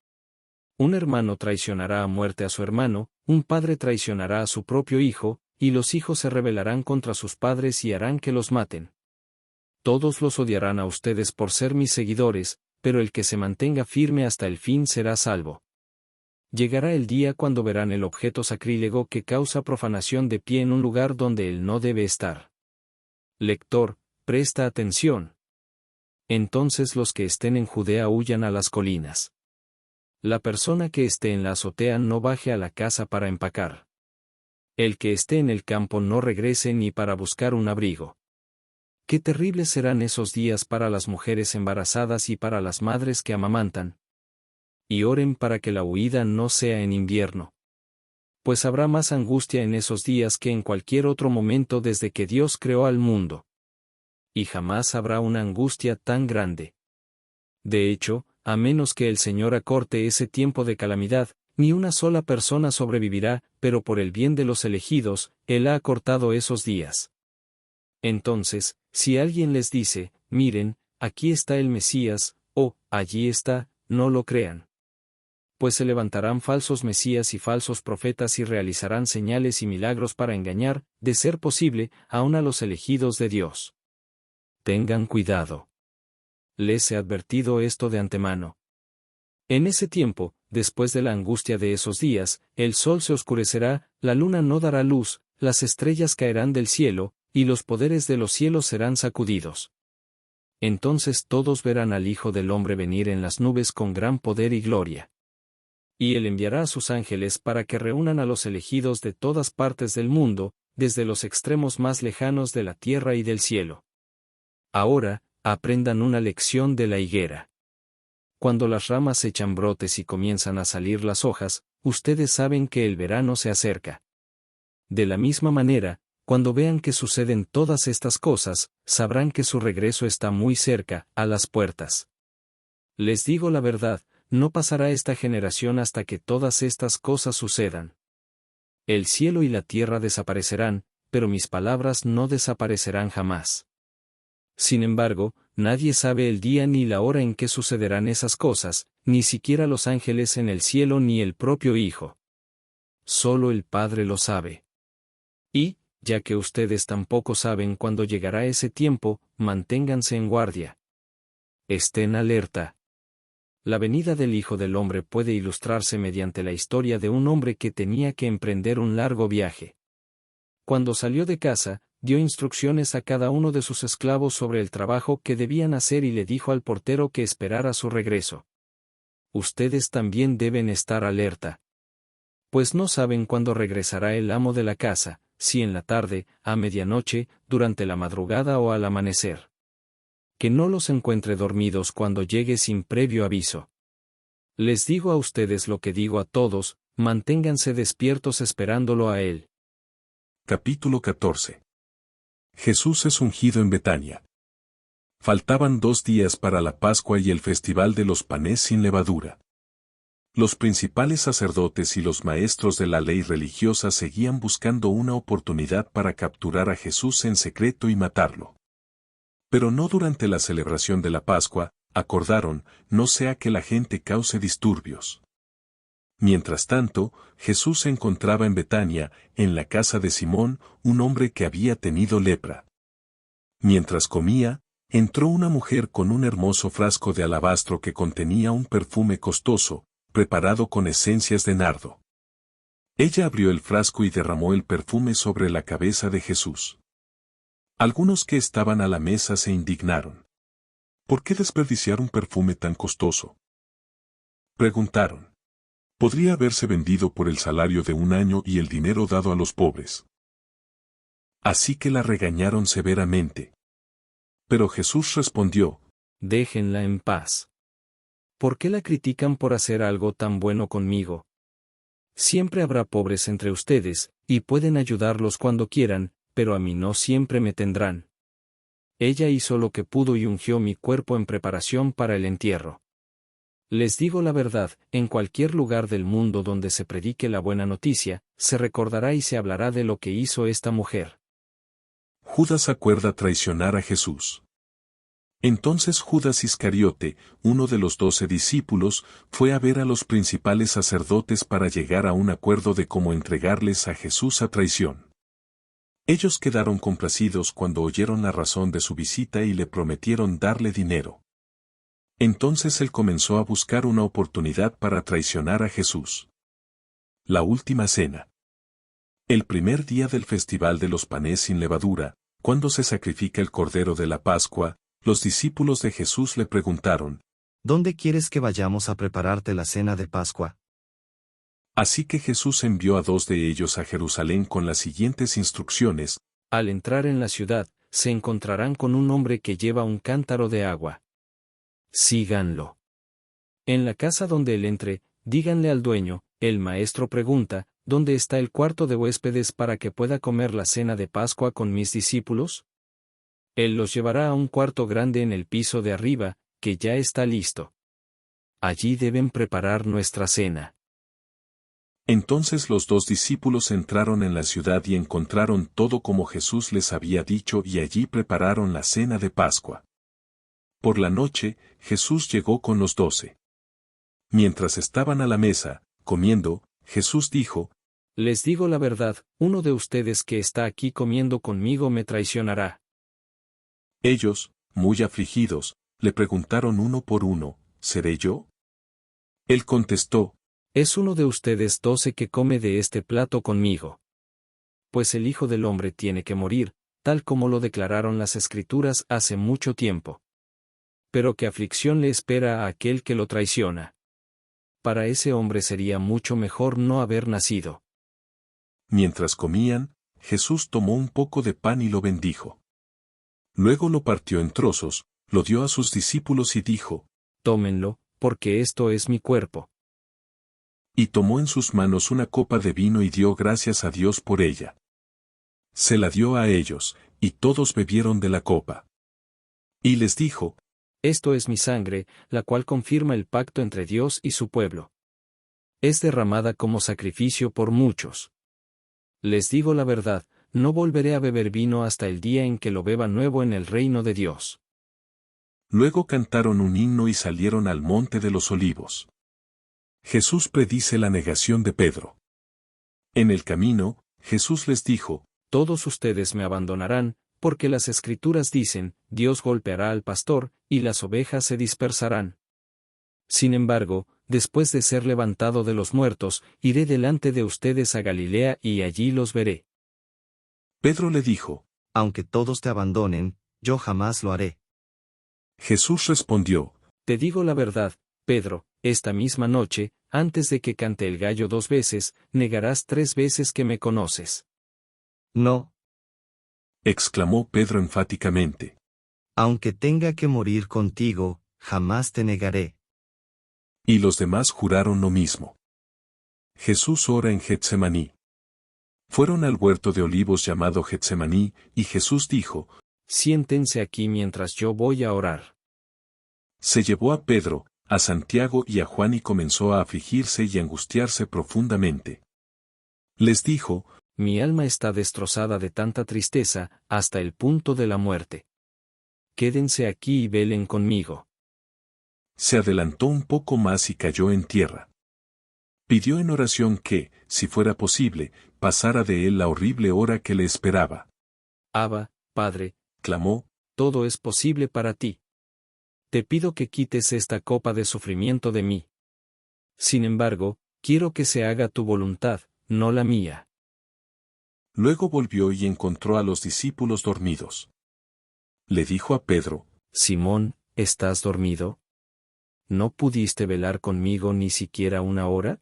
E: Un hermano traicionará a muerte a su hermano, un padre traicionará a su propio hijo, y los hijos se rebelarán contra sus padres y harán que los maten. Todos los odiarán a ustedes por ser mis seguidores, pero el que se mantenga firme hasta el fin será salvo. Llegará el día cuando verán el objeto sacrílego que causa profanación de pie en un lugar donde él no debe estar. Lector, presta atención. Entonces los que estén en Judea huyan a las colinas. La persona que esté en la azotea no baje a la casa para empacar. El que esté en el campo no regrese ni para buscar un abrigo. Qué terribles serán esos días para las mujeres embarazadas y para las madres que amamantan. Y oren para que la huida no sea en invierno. Pues habrá más angustia en esos días que en cualquier otro momento desde que Dios creó al mundo. Y jamás habrá una angustia tan grande. De hecho, a menos que el Señor acorte ese tiempo de calamidad, ni una sola persona sobrevivirá, pero por el bien de los elegidos, Él ha acortado esos días. Entonces, si alguien les dice, miren, aquí está el Mesías, o, allí está, no lo crean. Pues se levantarán falsos mesías y falsos profetas y realizarán señales y milagros para engañar, de ser posible, aun a los elegidos de Dios. Tengan cuidado. Les he advertido esto de antemano. En ese tiempo, después de la angustia de esos días, el sol se oscurecerá, la luna no dará luz, las estrellas caerán del cielo, y los poderes de los cielos serán sacudidos. Entonces todos verán al Hijo del Hombre venir en las nubes con gran poder y gloria. Y Él enviará a sus ángeles para que reúnan a los elegidos de todas partes del mundo, desde los extremos más lejanos de la tierra y del cielo. Ahora, aprendan una lección de la higuera. Cuando las ramas echan brotes y comienzan a salir las hojas, ustedes saben que el verano se acerca. De la misma manera, cuando vean que suceden todas estas cosas, sabrán que su regreso está muy cerca, a las puertas. Les digo la verdad, no pasará esta generación hasta que todas estas cosas sucedan. El cielo y la tierra desaparecerán, pero mis palabras no desaparecerán jamás. Sin embargo, nadie sabe el día ni la hora en que sucederán esas cosas, ni siquiera los ángeles en el cielo ni el propio Hijo. Solo el Padre lo sabe. Y, ya que ustedes tampoco saben cuándo llegará ese tiempo, manténganse en guardia. Estén alerta. La venida del Hijo del Hombre puede ilustrarse mediante la historia de un hombre que tenía que emprender un largo viaje. Cuando salió de casa, dio instrucciones a cada uno de sus esclavos sobre el trabajo que debían hacer y le dijo al portero que esperara su regreso. Ustedes también deben estar alerta. Pues no saben cuándo regresará el amo de la casa, si en la tarde, a medianoche, durante la madrugada o al amanecer. Que no los encuentre dormidos cuando llegue sin previo aviso. Les digo a ustedes lo que digo a todos, manténganse despiertos esperándolo a él.
A: Capítulo 14. Jesús es ungido en Betania. Faltaban 2 días para la Pascua y el festival de los panes sin levadura. Los principales sacerdotes y los maestros de la ley religiosa seguían buscando una oportunidad para capturar a Jesús en secreto y matarlo. Pero no durante la celebración de la Pascua, acordaron, no sea que la gente cause disturbios. Mientras tanto, Jesús se encontraba en Betania, en la casa de Simón, un hombre que había tenido lepra. Mientras comía, entró una mujer con un hermoso frasco de alabastro que contenía un perfume costoso, preparado con esencias de nardo. Ella abrió el frasco y derramó el perfume sobre la cabeza de Jesús. Algunos que estaban a la mesa se indignaron. ¿Por qué desperdiciar un perfume tan costoso?, preguntaron. Podría haberse vendido por el salario de un año y el dinero dado a los pobres. Así que la regañaron severamente. Pero Jesús respondió:
E: déjenla en paz. ¿Por qué la critican por hacer algo tan bueno conmigo? Siempre habrá pobres entre ustedes, y pueden ayudarlos cuando quieran, pero a mí no siempre me tendrán. Ella hizo lo que pudo y ungió mi cuerpo en preparación para el entierro. Les digo la verdad, en cualquier lugar del mundo donde se predique la buena noticia, se recordará y se hablará de lo que hizo esta mujer.
A: Judas acuerda traicionar a Jesús. Entonces Judas Iscariote, uno de los 12 discípulos, fue a ver a los principales sacerdotes para llegar a un acuerdo de cómo entregarles a Jesús a traición. Ellos quedaron complacidos cuando oyeron la razón de su visita y le prometieron darle dinero. Entonces él comenzó a buscar una oportunidad para traicionar a Jesús. La última cena. El primer día del festival de los panes sin levadura, cuando se sacrifica el cordero de la Pascua, los discípulos de Jesús le preguntaron:
D: ¿dónde quieres que vayamos a prepararte la cena de Pascua?
A: Así que Jesús envió a 2 de ellos a Jerusalén con las siguientes instrucciones:
E: al entrar en la ciudad, se encontrarán con un hombre que lleva un cántaro de agua. Síganlo. En la casa donde él entre, díganle al dueño: el maestro pregunta, ¿dónde está el cuarto de huéspedes para que pueda comer la cena de Pascua con mis discípulos? Él los llevará a un cuarto grande en el piso de arriba, que ya está listo. Allí deben preparar nuestra cena.
A: Entonces los 2 discípulos entraron en la ciudad y encontraron todo como Jesús les había dicho y allí prepararon la cena de Pascua. Por la noche, Jesús llegó con los 12. Mientras estaban a la mesa, comiendo, Jesús dijo:
E: les digo la verdad, uno de ustedes que está aquí comiendo conmigo me traicionará.
A: Ellos, muy afligidos, le preguntaron uno por uno: ¿seré yo? Él contestó:
E: es uno de ustedes 12 que come de este plato conmigo. Pues el Hijo del Hombre tiene que morir, tal como lo declararon las Escrituras hace mucho tiempo. Pero qué aflicción le espera a aquel que lo traiciona. Para ese hombre sería mucho mejor no haber nacido.
A: Mientras comían, Jesús tomó un poco de pan y lo bendijo. Luego lo partió en trozos, lo dio a sus discípulos y dijo:
E: tómenlo, porque esto es mi cuerpo.
A: Y tomó en sus manos una copa de vino y dio gracias a Dios por ella. Se la dio a ellos, y todos bebieron de la copa. Y les dijo:
E: esto es mi sangre, la cual confirma el pacto entre Dios y su pueblo. Es derramada como sacrificio por muchos. Les digo la verdad, no volveré a beber vino hasta el día en que lo beba nuevo en el reino de Dios.
A: Luego cantaron un himno y salieron al monte de los olivos. Jesús predice la negación de Pedro. En el camino, Jesús les dijo:
E: todos ustedes me abandonarán, porque las Escrituras dicen, Dios golpeará al pastor, y las ovejas se dispersarán. Sin embargo, después de ser levantado de los muertos, iré delante de ustedes a Galilea y allí los veré.
A: Pedro le dijo:
D: aunque todos te abandonen, yo jamás lo haré.
A: Jesús respondió:
E: te digo la verdad, Pedro, esta misma noche, antes de que cante el gallo 2 veces, negarás 3 veces que me conoces.
D: No,
A: exclamó Pedro enfáticamente.
D: aunque tenga que morir contigo, jamás te negaré.
A: Y los demás juraron lo mismo. Jesús ora en Getsemaní. Fueron al huerto de olivos llamado Getsemaní, y Jesús dijo:
E: siéntense aquí mientras yo voy a orar.
A: Se llevó a Pedro, a Santiago y a Juan y comenzó a afligirse y angustiarse profundamente. Les dijo:
E: mi alma está destrozada de tanta tristeza, hasta el punto de la muerte. Quédense aquí y velen conmigo.
A: Se adelantó un poco más y cayó en tierra. Pidió en oración que, si fuera posible, pasara de él la horrible hora que le esperaba.
E: Abba, Padre,
A: clamó,
E: todo es posible para ti. Te pido que quites esta copa de sufrimiento de mí. Sin embargo, quiero que se haga tu voluntad, no la mía.
A: Luego volvió y encontró a los discípulos dormidos. Le dijo a Pedro,
E: Simón, ¿estás dormido? ¿No pudiste velar conmigo ni siquiera una hora?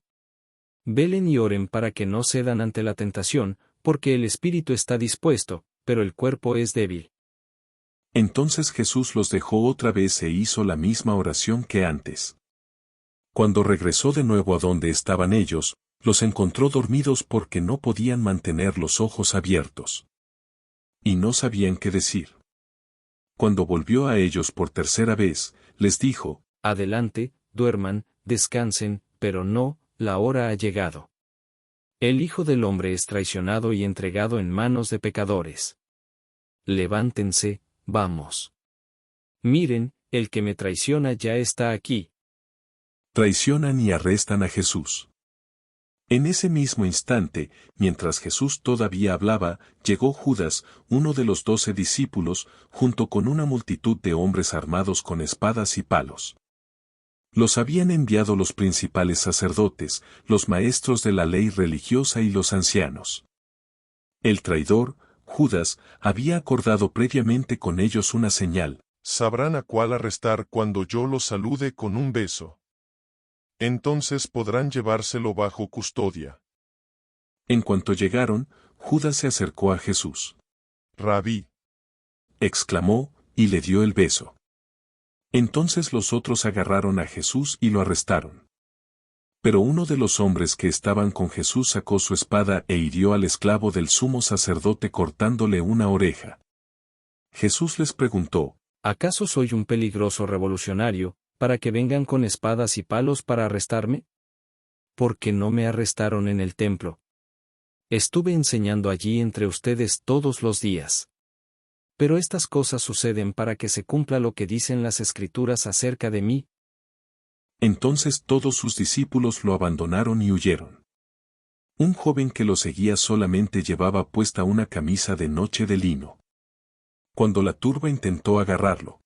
E: Velen y oren para que no cedan ante la tentación, porque el espíritu está dispuesto, pero el cuerpo es débil.
A: Entonces Jesús los dejó otra vez e hizo la misma oración que antes. Cuando regresó de nuevo a donde estaban ellos, los encontró dormidos porque no podían mantener los ojos abiertos. Y no sabían qué decir. Cuando volvió a ellos por tercera vez, les dijo,
E: Adelante, duerman, descansen, pero no, la hora ha llegado. El Hijo del Hombre es traicionado y entregado en manos de pecadores. Levántense, vamos. Miren, el que me traiciona ya está aquí.
A: Traicionan y arrestan a Jesús. En ese mismo instante, mientras Jesús todavía hablaba, llegó Judas, uno de los 12 discípulos, junto con una multitud de hombres armados con espadas y palos. Los habían enviado los principales sacerdotes, los maestros de la ley religiosa y los ancianos. El traidor, Judas, había acordado previamente con ellos una señal.
P: Sabrán a cuál arrestar cuando yo los salude con un beso. Entonces podrán llevárselo bajo custodia.
A: En cuanto llegaron, Judas se acercó a Jesús.
P: Rabí,
A: exclamó, y le dio el beso. Entonces los otros agarraron a Jesús y lo arrestaron. Pero uno de los hombres que estaban con Jesús sacó su espada e hirió al esclavo del sumo sacerdote cortándole una oreja. Jesús les preguntó,
E: ¿acaso soy un peligroso revolucionario, para que vengan con espadas y palos para arrestarme? ¿Por qué no me arrestaron en el templo? Estuve enseñando allí entre ustedes todos los días. Pero estas cosas suceden para que se cumpla lo que dicen las Escrituras acerca de mí.
A: Entonces todos sus discípulos lo abandonaron y huyeron. Un joven que lo seguía solamente llevaba puesta una camisa de noche de lino. Cuando la turba intentó agarrarlo,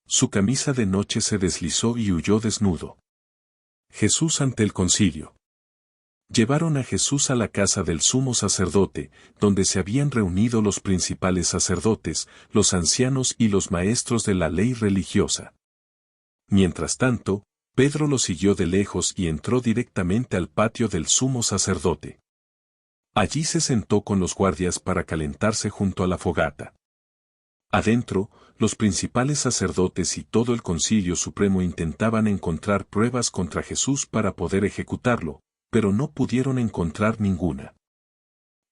A: su camisa de noche se deslizó y huyó desnudo. Jesús ante el concilio. Llevaron a Jesús a la casa del sumo sacerdote, donde se habían reunido los principales sacerdotes, los ancianos y los maestros de la ley religiosa. Mientras tanto, Pedro lo siguió de lejos y entró directamente al patio del sumo sacerdote. Allí se sentó con los guardias para calentarse junto a la fogata. Adentro, los principales sacerdotes y todo el concilio supremo intentaban encontrar pruebas contra Jesús para poder ejecutarlo, pero no pudieron encontrar ninguna.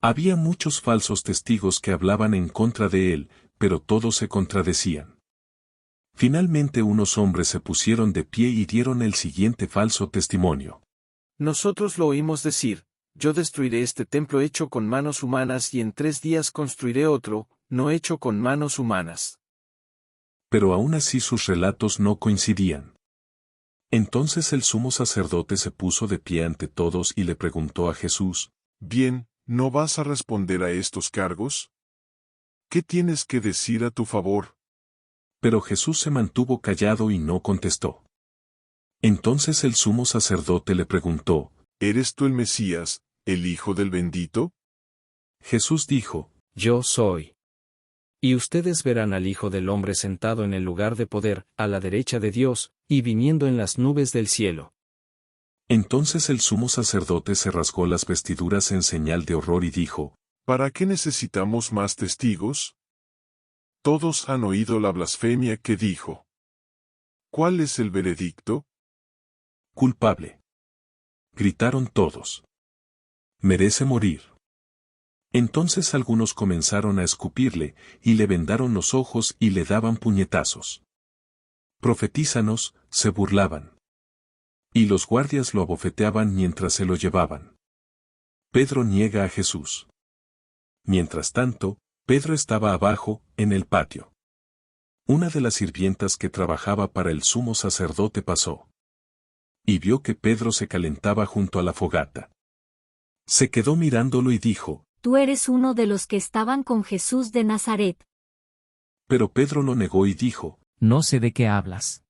A: Había muchos falsos testigos que hablaban en contra de él, pero todos se contradecían. Finalmente unos hombres se pusieron de pie y dieron el siguiente falso testimonio.
B: Nosotros lo oímos decir, yo destruiré este templo hecho con manos humanas y en 3 días construiré otro, no hecho con manos humanas.
A: Pero aún así sus relatos no coincidían. Entonces el sumo sacerdote se puso de pie ante todos y le preguntó a Jesús,
P: Bien, ¿no vas a responder a estos cargos? ¿Qué tienes que decir a tu favor?
A: Pero Jesús se mantuvo callado y no contestó. Entonces el sumo sacerdote le preguntó,
P: ¿eres tú el Mesías, el Hijo del Bendito?
A: Jesús dijo,
E: Yo soy. Y ustedes verán al Hijo del Hombre sentado en el lugar de poder, a la derecha de Dios, y viniendo en las nubes del cielo.
A: Entonces el sumo sacerdote se rasgó las vestiduras en señal de horror y dijo,
P: ¿para qué necesitamos más testigos? Todos han oído la blasfemia que dijo. ¿Cuál es el veredicto?
A: Culpable. Gritaron todos. Merece morir. Entonces algunos comenzaron a escupirle, y le vendaron los ojos y le daban puñetazos. Profetízanos, se burlaban. Y los guardias lo abofeteaban mientras se lo llevaban. Pedro niega a Jesús. Mientras tanto, Pedro estaba abajo, en el patio. Una de las sirvientas que trabajaba para el sumo sacerdote pasó. Y vio que Pedro se calentaba junto a la fogata. Se quedó mirándolo y dijo,
M: Tú eres uno de los que estaban con Jesús de Nazaret.
A: Pero Pedro lo negó y dijo,
O: No sé de qué hablas.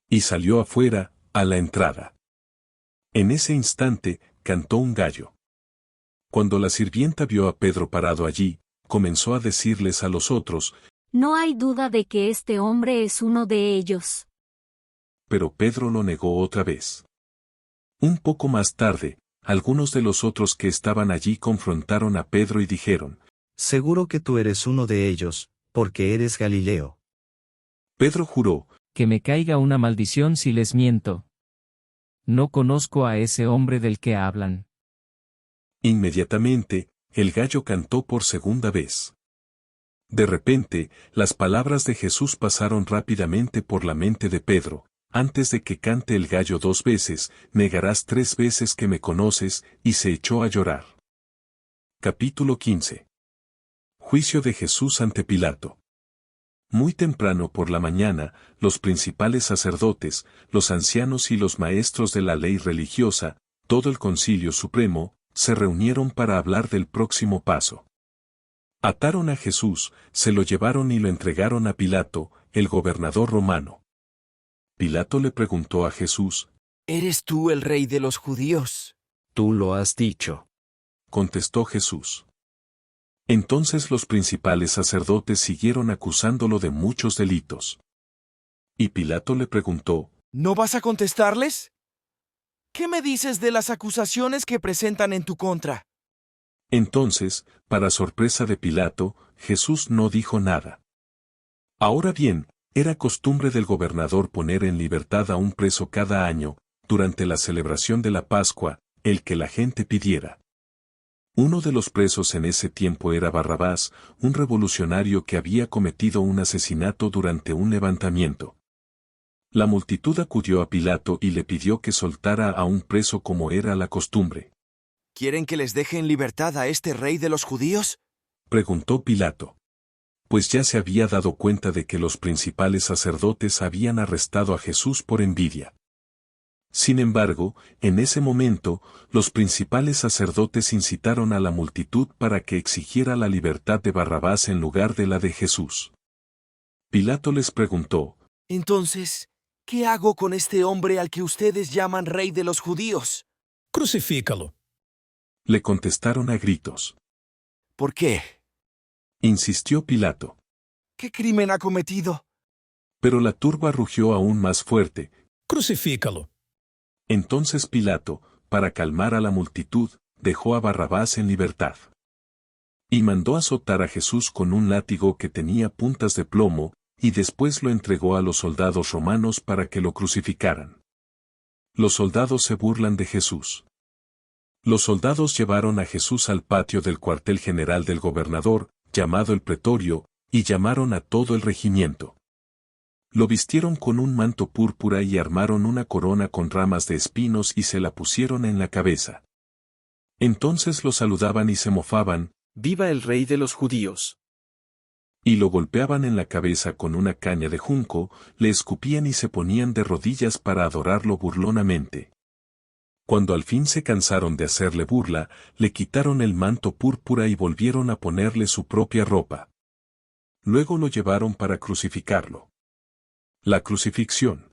A: Y salió afuera, a la entrada. En ese instante, cantó un gallo. Cuando la sirvienta vio a Pedro parado allí, comenzó a decirles a los otros,
Q: no hay duda de que este hombre es uno de ellos.
A: Pero Pedro lo negó otra vez. Un poco más tarde, algunos de los otros que estaban allí confrontaron a Pedro y dijeron,
D: seguro que tú eres uno de ellos, porque eres Galileo.
A: Pedro juró,
O: que me caiga una maldición si les miento. No conozco a ese hombre del que hablan.
A: Inmediatamente, el gallo cantó por segunda vez. De repente, las palabras de Jesús pasaron rápidamente por la mente de Pedro. Antes de que cante el gallo 2 veces, negarás 3 veces que me conoces, y se echó a llorar. Capítulo 15. Juicio de Jesús ante Pilato. Muy temprano por la mañana, los principales sacerdotes, los ancianos y los maestros de la ley religiosa, todo el Concilio Supremo, se reunieron para hablar del próximo paso. Ataron a Jesús, se lo llevaron y lo entregaron a Pilato, el gobernador romano. Pilato le preguntó a Jesús,
R: ¿eres tú el rey de los judíos?
B: Tú lo has dicho,
A: contestó Jesús. Entonces los principales sacerdotes siguieron acusándolo de muchos delitos. Y Pilato le preguntó,
R: ¿no vas a contestarles? ¿Qué me dices de las acusaciones que presentan en tu contra?
A: Entonces, para sorpresa de Pilato, Jesús no dijo nada. Ahora bien, era costumbre del gobernador poner en libertad a un preso cada año, durante la celebración de la Pascua, el que la gente pidiera. Uno de los presos en ese tiempo era Barrabás, un revolucionario que había cometido un asesinato durante un levantamiento. La multitud acudió a Pilato y le pidió que soltara a un preso como era la costumbre.
R: ¿Quieren que les deje en libertad a este rey de los judíos?
A: Preguntó Pilato. Pues ya se había dado cuenta de que los principales sacerdotes habían arrestado a Jesús por envidia. Sin embargo, en ese momento, los principales sacerdotes incitaron a la multitud para que exigiera la libertad de Barrabás en lugar de la de Jesús. Pilato les preguntó,
R: entonces, ¿qué hago con este hombre al que ustedes llaman rey de los judíos?
S: Crucifícalo.
A: Le contestaron a gritos.
R: ¿Por qué?
A: Insistió Pilato.
R: ¿Qué crimen ha cometido?
A: Pero la turba rugió aún más fuerte.
S: Crucifícalo.
A: Entonces Pilato, para calmar a la multitud, dejó a Barrabás en libertad. Y mandó azotar a Jesús con un látigo que tenía puntas de plomo, y después lo entregó a los soldados romanos para que lo crucificaran. Los soldados se burlan de Jesús. Los soldados llevaron a Jesús al patio del cuartel general del gobernador, llamado el Pretorio, y llamaron a todo el regimiento. Lo vistieron con un manto púrpura y armaron una corona con ramas de espinos y se la pusieron en la cabeza. Entonces lo saludaban y se mofaban,
B: ¡viva el rey de los judíos!
A: Y lo golpeaban en la cabeza con una caña de junco, le escupían y se ponían de rodillas para adorarlo burlonamente. Cuando al fin se cansaron de hacerle burla, le quitaron el manto púrpura y volvieron a ponerle su propia ropa. Luego lo llevaron para crucificarlo. La crucifixión.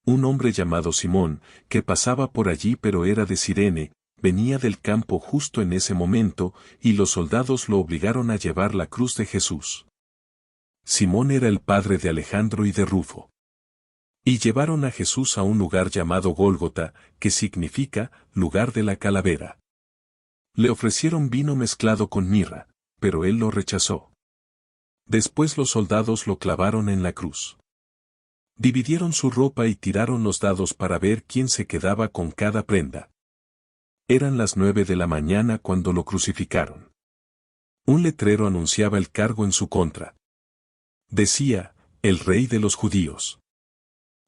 A: Un hombre llamado Simón, que pasaba por allí pero era de Cirene, venía del campo justo en ese momento, y los soldados lo obligaron a llevar la cruz de Jesús. Simón era el padre de Alejandro y de Rufo. Y llevaron a Jesús a un lugar llamado Gólgota, que significa lugar de la calavera. Le ofrecieron vino mezclado con mirra, pero él lo rechazó. Después los soldados lo clavaron en la cruz. Dividieron su ropa y tiraron los dados para ver quién se quedaba con cada prenda. Eran las 9 de la mañana cuando lo crucificaron. Un letrero anunciaba el cargo en su contra. Decía, el rey de los judíos.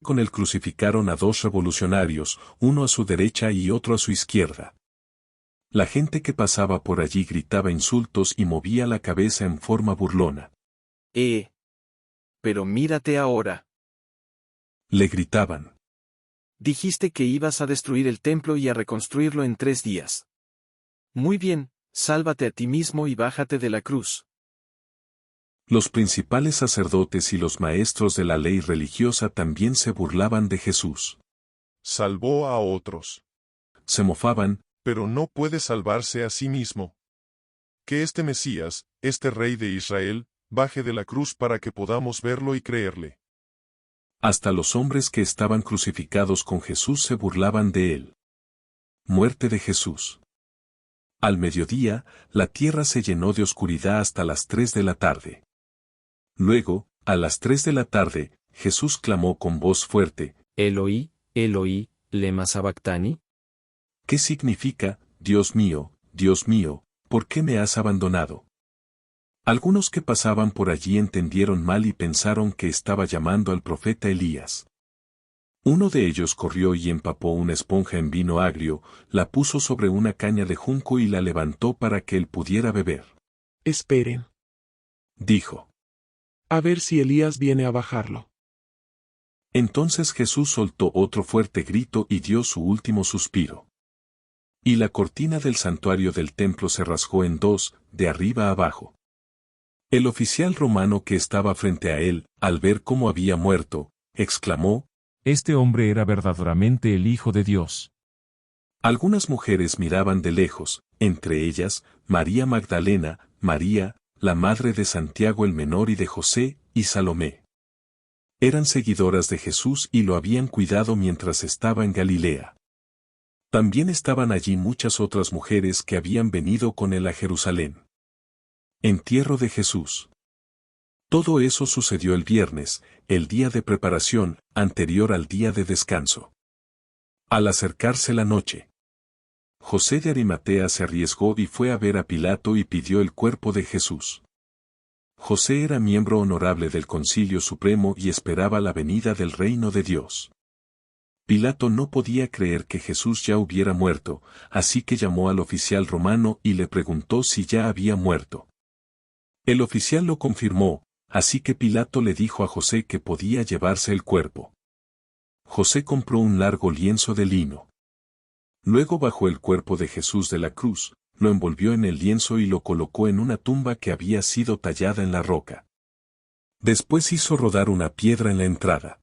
A: Con él crucificaron a 2 revolucionarios, uno a su derecha y otro a su izquierda. La gente que pasaba por allí gritaba insultos y movía la cabeza en forma burlona.
B: Pero mírate ahora.
A: Le gritaban.
B: Dijiste que ibas a destruir el templo y a reconstruirlo en 3 días. Muy bien, sálvate a ti mismo y bájate de la cruz.
A: Los principales sacerdotes y los maestros de la ley religiosa también se burlaban de Jesús.
P: Salvó a otros.
A: Se mofaban,
P: pero no puede salvarse a sí mismo. Que este Mesías, este Rey de Israel, baje de la cruz para que podamos verlo y creerle.
A: Hasta los hombres que estaban crucificados con Jesús se burlaban de él. Muerte de Jesús. Al mediodía, la tierra se llenó de oscuridad hasta las 3 de la tarde. Luego, a las 3 de la tarde, Jesús clamó con voz fuerte,
E: Eloí, Eloí, lema sabactani.
A: ¿Qué significa, Dios mío, por qué me has abandonado? Algunos que pasaban por allí entendieron mal y pensaron que estaba llamando al profeta Elías. Uno de ellos corrió y empapó una esponja en vino agrio, la puso sobre una caña de junco y la levantó para que él pudiera beber.
G: Esperen.
A: Dijo.
G: A ver si Elías viene a bajarlo.
A: Entonces Jesús soltó otro fuerte grito y dio su último suspiro. Y la cortina del santuario del templo se rasgó en dos, de arriba a abajo. El oficial romano que estaba frente a él, al ver cómo había muerto, exclamó,
N: Este hombre era verdaderamente el Hijo de Dios.
A: Algunas mujeres miraban de lejos, entre ellas, María Magdalena, María, la madre de Santiago el menor y de José, y Salomé. Eran seguidoras de Jesús y lo habían cuidado mientras estaba en Galilea. También estaban allí muchas otras mujeres que habían venido con él a Jerusalén. Entierro de Jesús. Todo eso sucedió el viernes, el día de preparación, anterior al día de descanso. Al acercarse la noche, José de Arimatea se arriesgó y fue a ver a Pilato y pidió el cuerpo de Jesús. José era miembro honorable del Concilio Supremo y esperaba la venida del reino de Dios. Pilato no podía creer que Jesús ya hubiera muerto, así que llamó al oficial romano y le preguntó si ya había muerto. El oficial lo confirmó, así que Pilato le dijo a José que podía llevarse el cuerpo. José compró un largo lienzo de lino. Luego bajó el cuerpo de Jesús de la cruz, lo envolvió en el lienzo y lo colocó en una tumba que había sido tallada en la roca. Después hizo rodar una piedra en la entrada.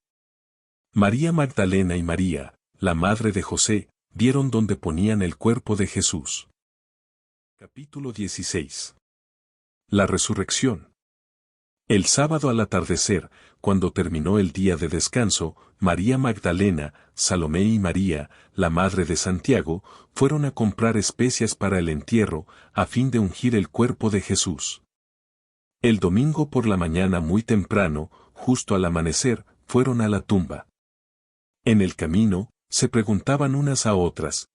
A: María Magdalena y María, la madre de José, vieron dónde ponían el cuerpo de Jesús. Capítulo 16. La resurrección. El sábado al atardecer, cuando terminó el día de descanso, María Magdalena, Salomé y María, la madre de Santiago, fueron a comprar especias para el entierro, a fin de ungir el cuerpo de Jesús. El domingo por la mañana muy temprano, justo al amanecer, fueron a la tumba. En el camino, se preguntaban unas a otras,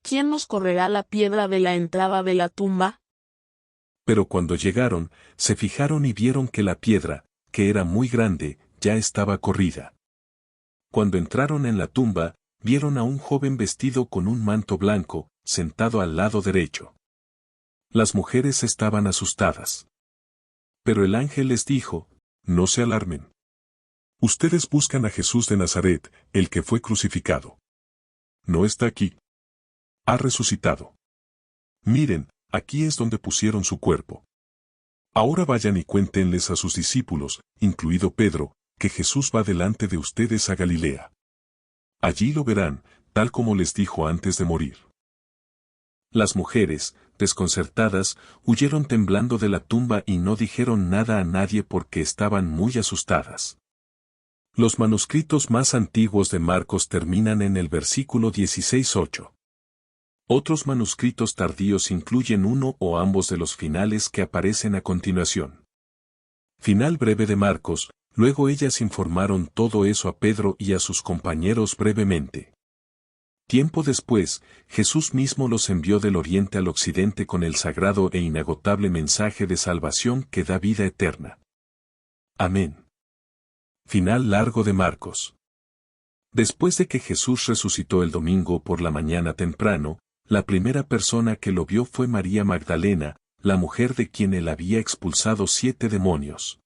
T: ¿quién nos correrá la piedra de la entrada de la tumba?
A: Pero cuando llegaron, se fijaron y vieron que la piedra, que era muy grande, ya estaba corrida. Cuando entraron en la tumba, vieron a un joven vestido con un manto blanco, sentado al lado derecho. Las mujeres estaban asustadas. Pero el ángel les dijo, no se alarmen. Ustedes buscan a Jesús de Nazaret, el que fue crucificado. No está aquí. Ha resucitado. Miren, aquí es donde pusieron su cuerpo. Ahora vayan y cuéntenles a sus discípulos, incluido Pedro, que Jesús va delante de ustedes a Galilea. Allí lo verán, tal como les dijo antes de morir. Las mujeres, desconcertadas, huyeron temblando de la tumba y no dijeron nada a nadie porque estaban muy asustadas. Los manuscritos más antiguos de Marcos terminan en el versículo 16:8. Otros manuscritos tardíos incluyen uno o ambos de los finales que aparecen a continuación. Final breve de Marcos, luego ellas informaron todo eso a Pedro y a sus compañeros brevemente. Tiempo después, Jesús mismo los envió del oriente al occidente con el sagrado e inagotable mensaje de salvación que da vida eterna. Amén. Final largo de Marcos. Después de que Jesús resucitó el domingo por la mañana temprano, la primera persona que lo vio fue María Magdalena, la mujer de quien él había expulsado 7 demonios.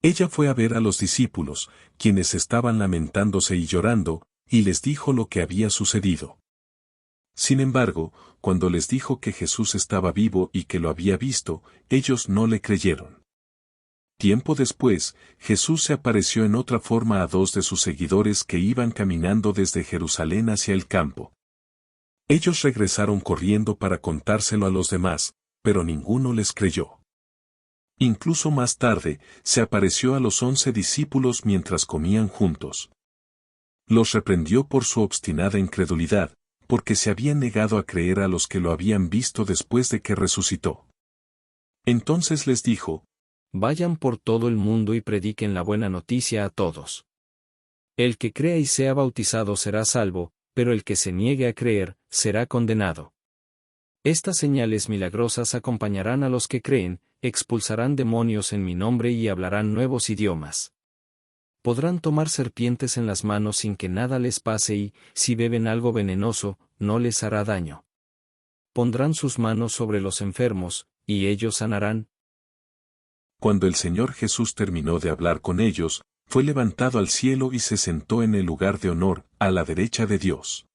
A: Ella fue a ver a los discípulos, quienes estaban lamentándose y llorando, y les dijo lo que había sucedido. Sin embargo, cuando les dijo que Jesús estaba vivo y que lo había visto, ellos no le creyeron. Tiempo después, Jesús se apareció en otra forma a 2 de sus seguidores que iban caminando desde Jerusalén hacia el campo. Ellos regresaron corriendo para contárselo a los demás, pero ninguno les creyó. Incluso más tarde, se apareció a los 11 discípulos mientras comían juntos. Los reprendió por su obstinada incredulidad, porque se habían negado a creer a los que lo habían visto después de que resucitó. Entonces les dijo:
E: Vayan por todo el mundo y prediquen la buena noticia a todos. El que crea y sea bautizado será salvo, pero el que se niegue a creer, será condenado. Estas señales milagrosas acompañarán a los que creen, expulsarán demonios en mi nombre y hablarán nuevos idiomas. Podrán tomar serpientes en las manos sin que nada les pase y, si beben algo venenoso, no les hará daño. Pondrán sus manos sobre los enfermos, y ellos sanarán.
A: Cuando el Señor Jesús terminó de hablar con ellos, fue levantado al cielo y se sentó en el lugar de honor, a la derecha de Dios.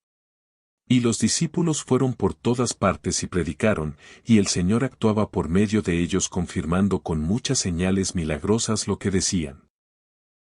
A: Y los discípulos fueron por todas partes y predicaron, y el Señor actuaba por medio de ellos confirmando con muchas señales milagrosas lo que decían.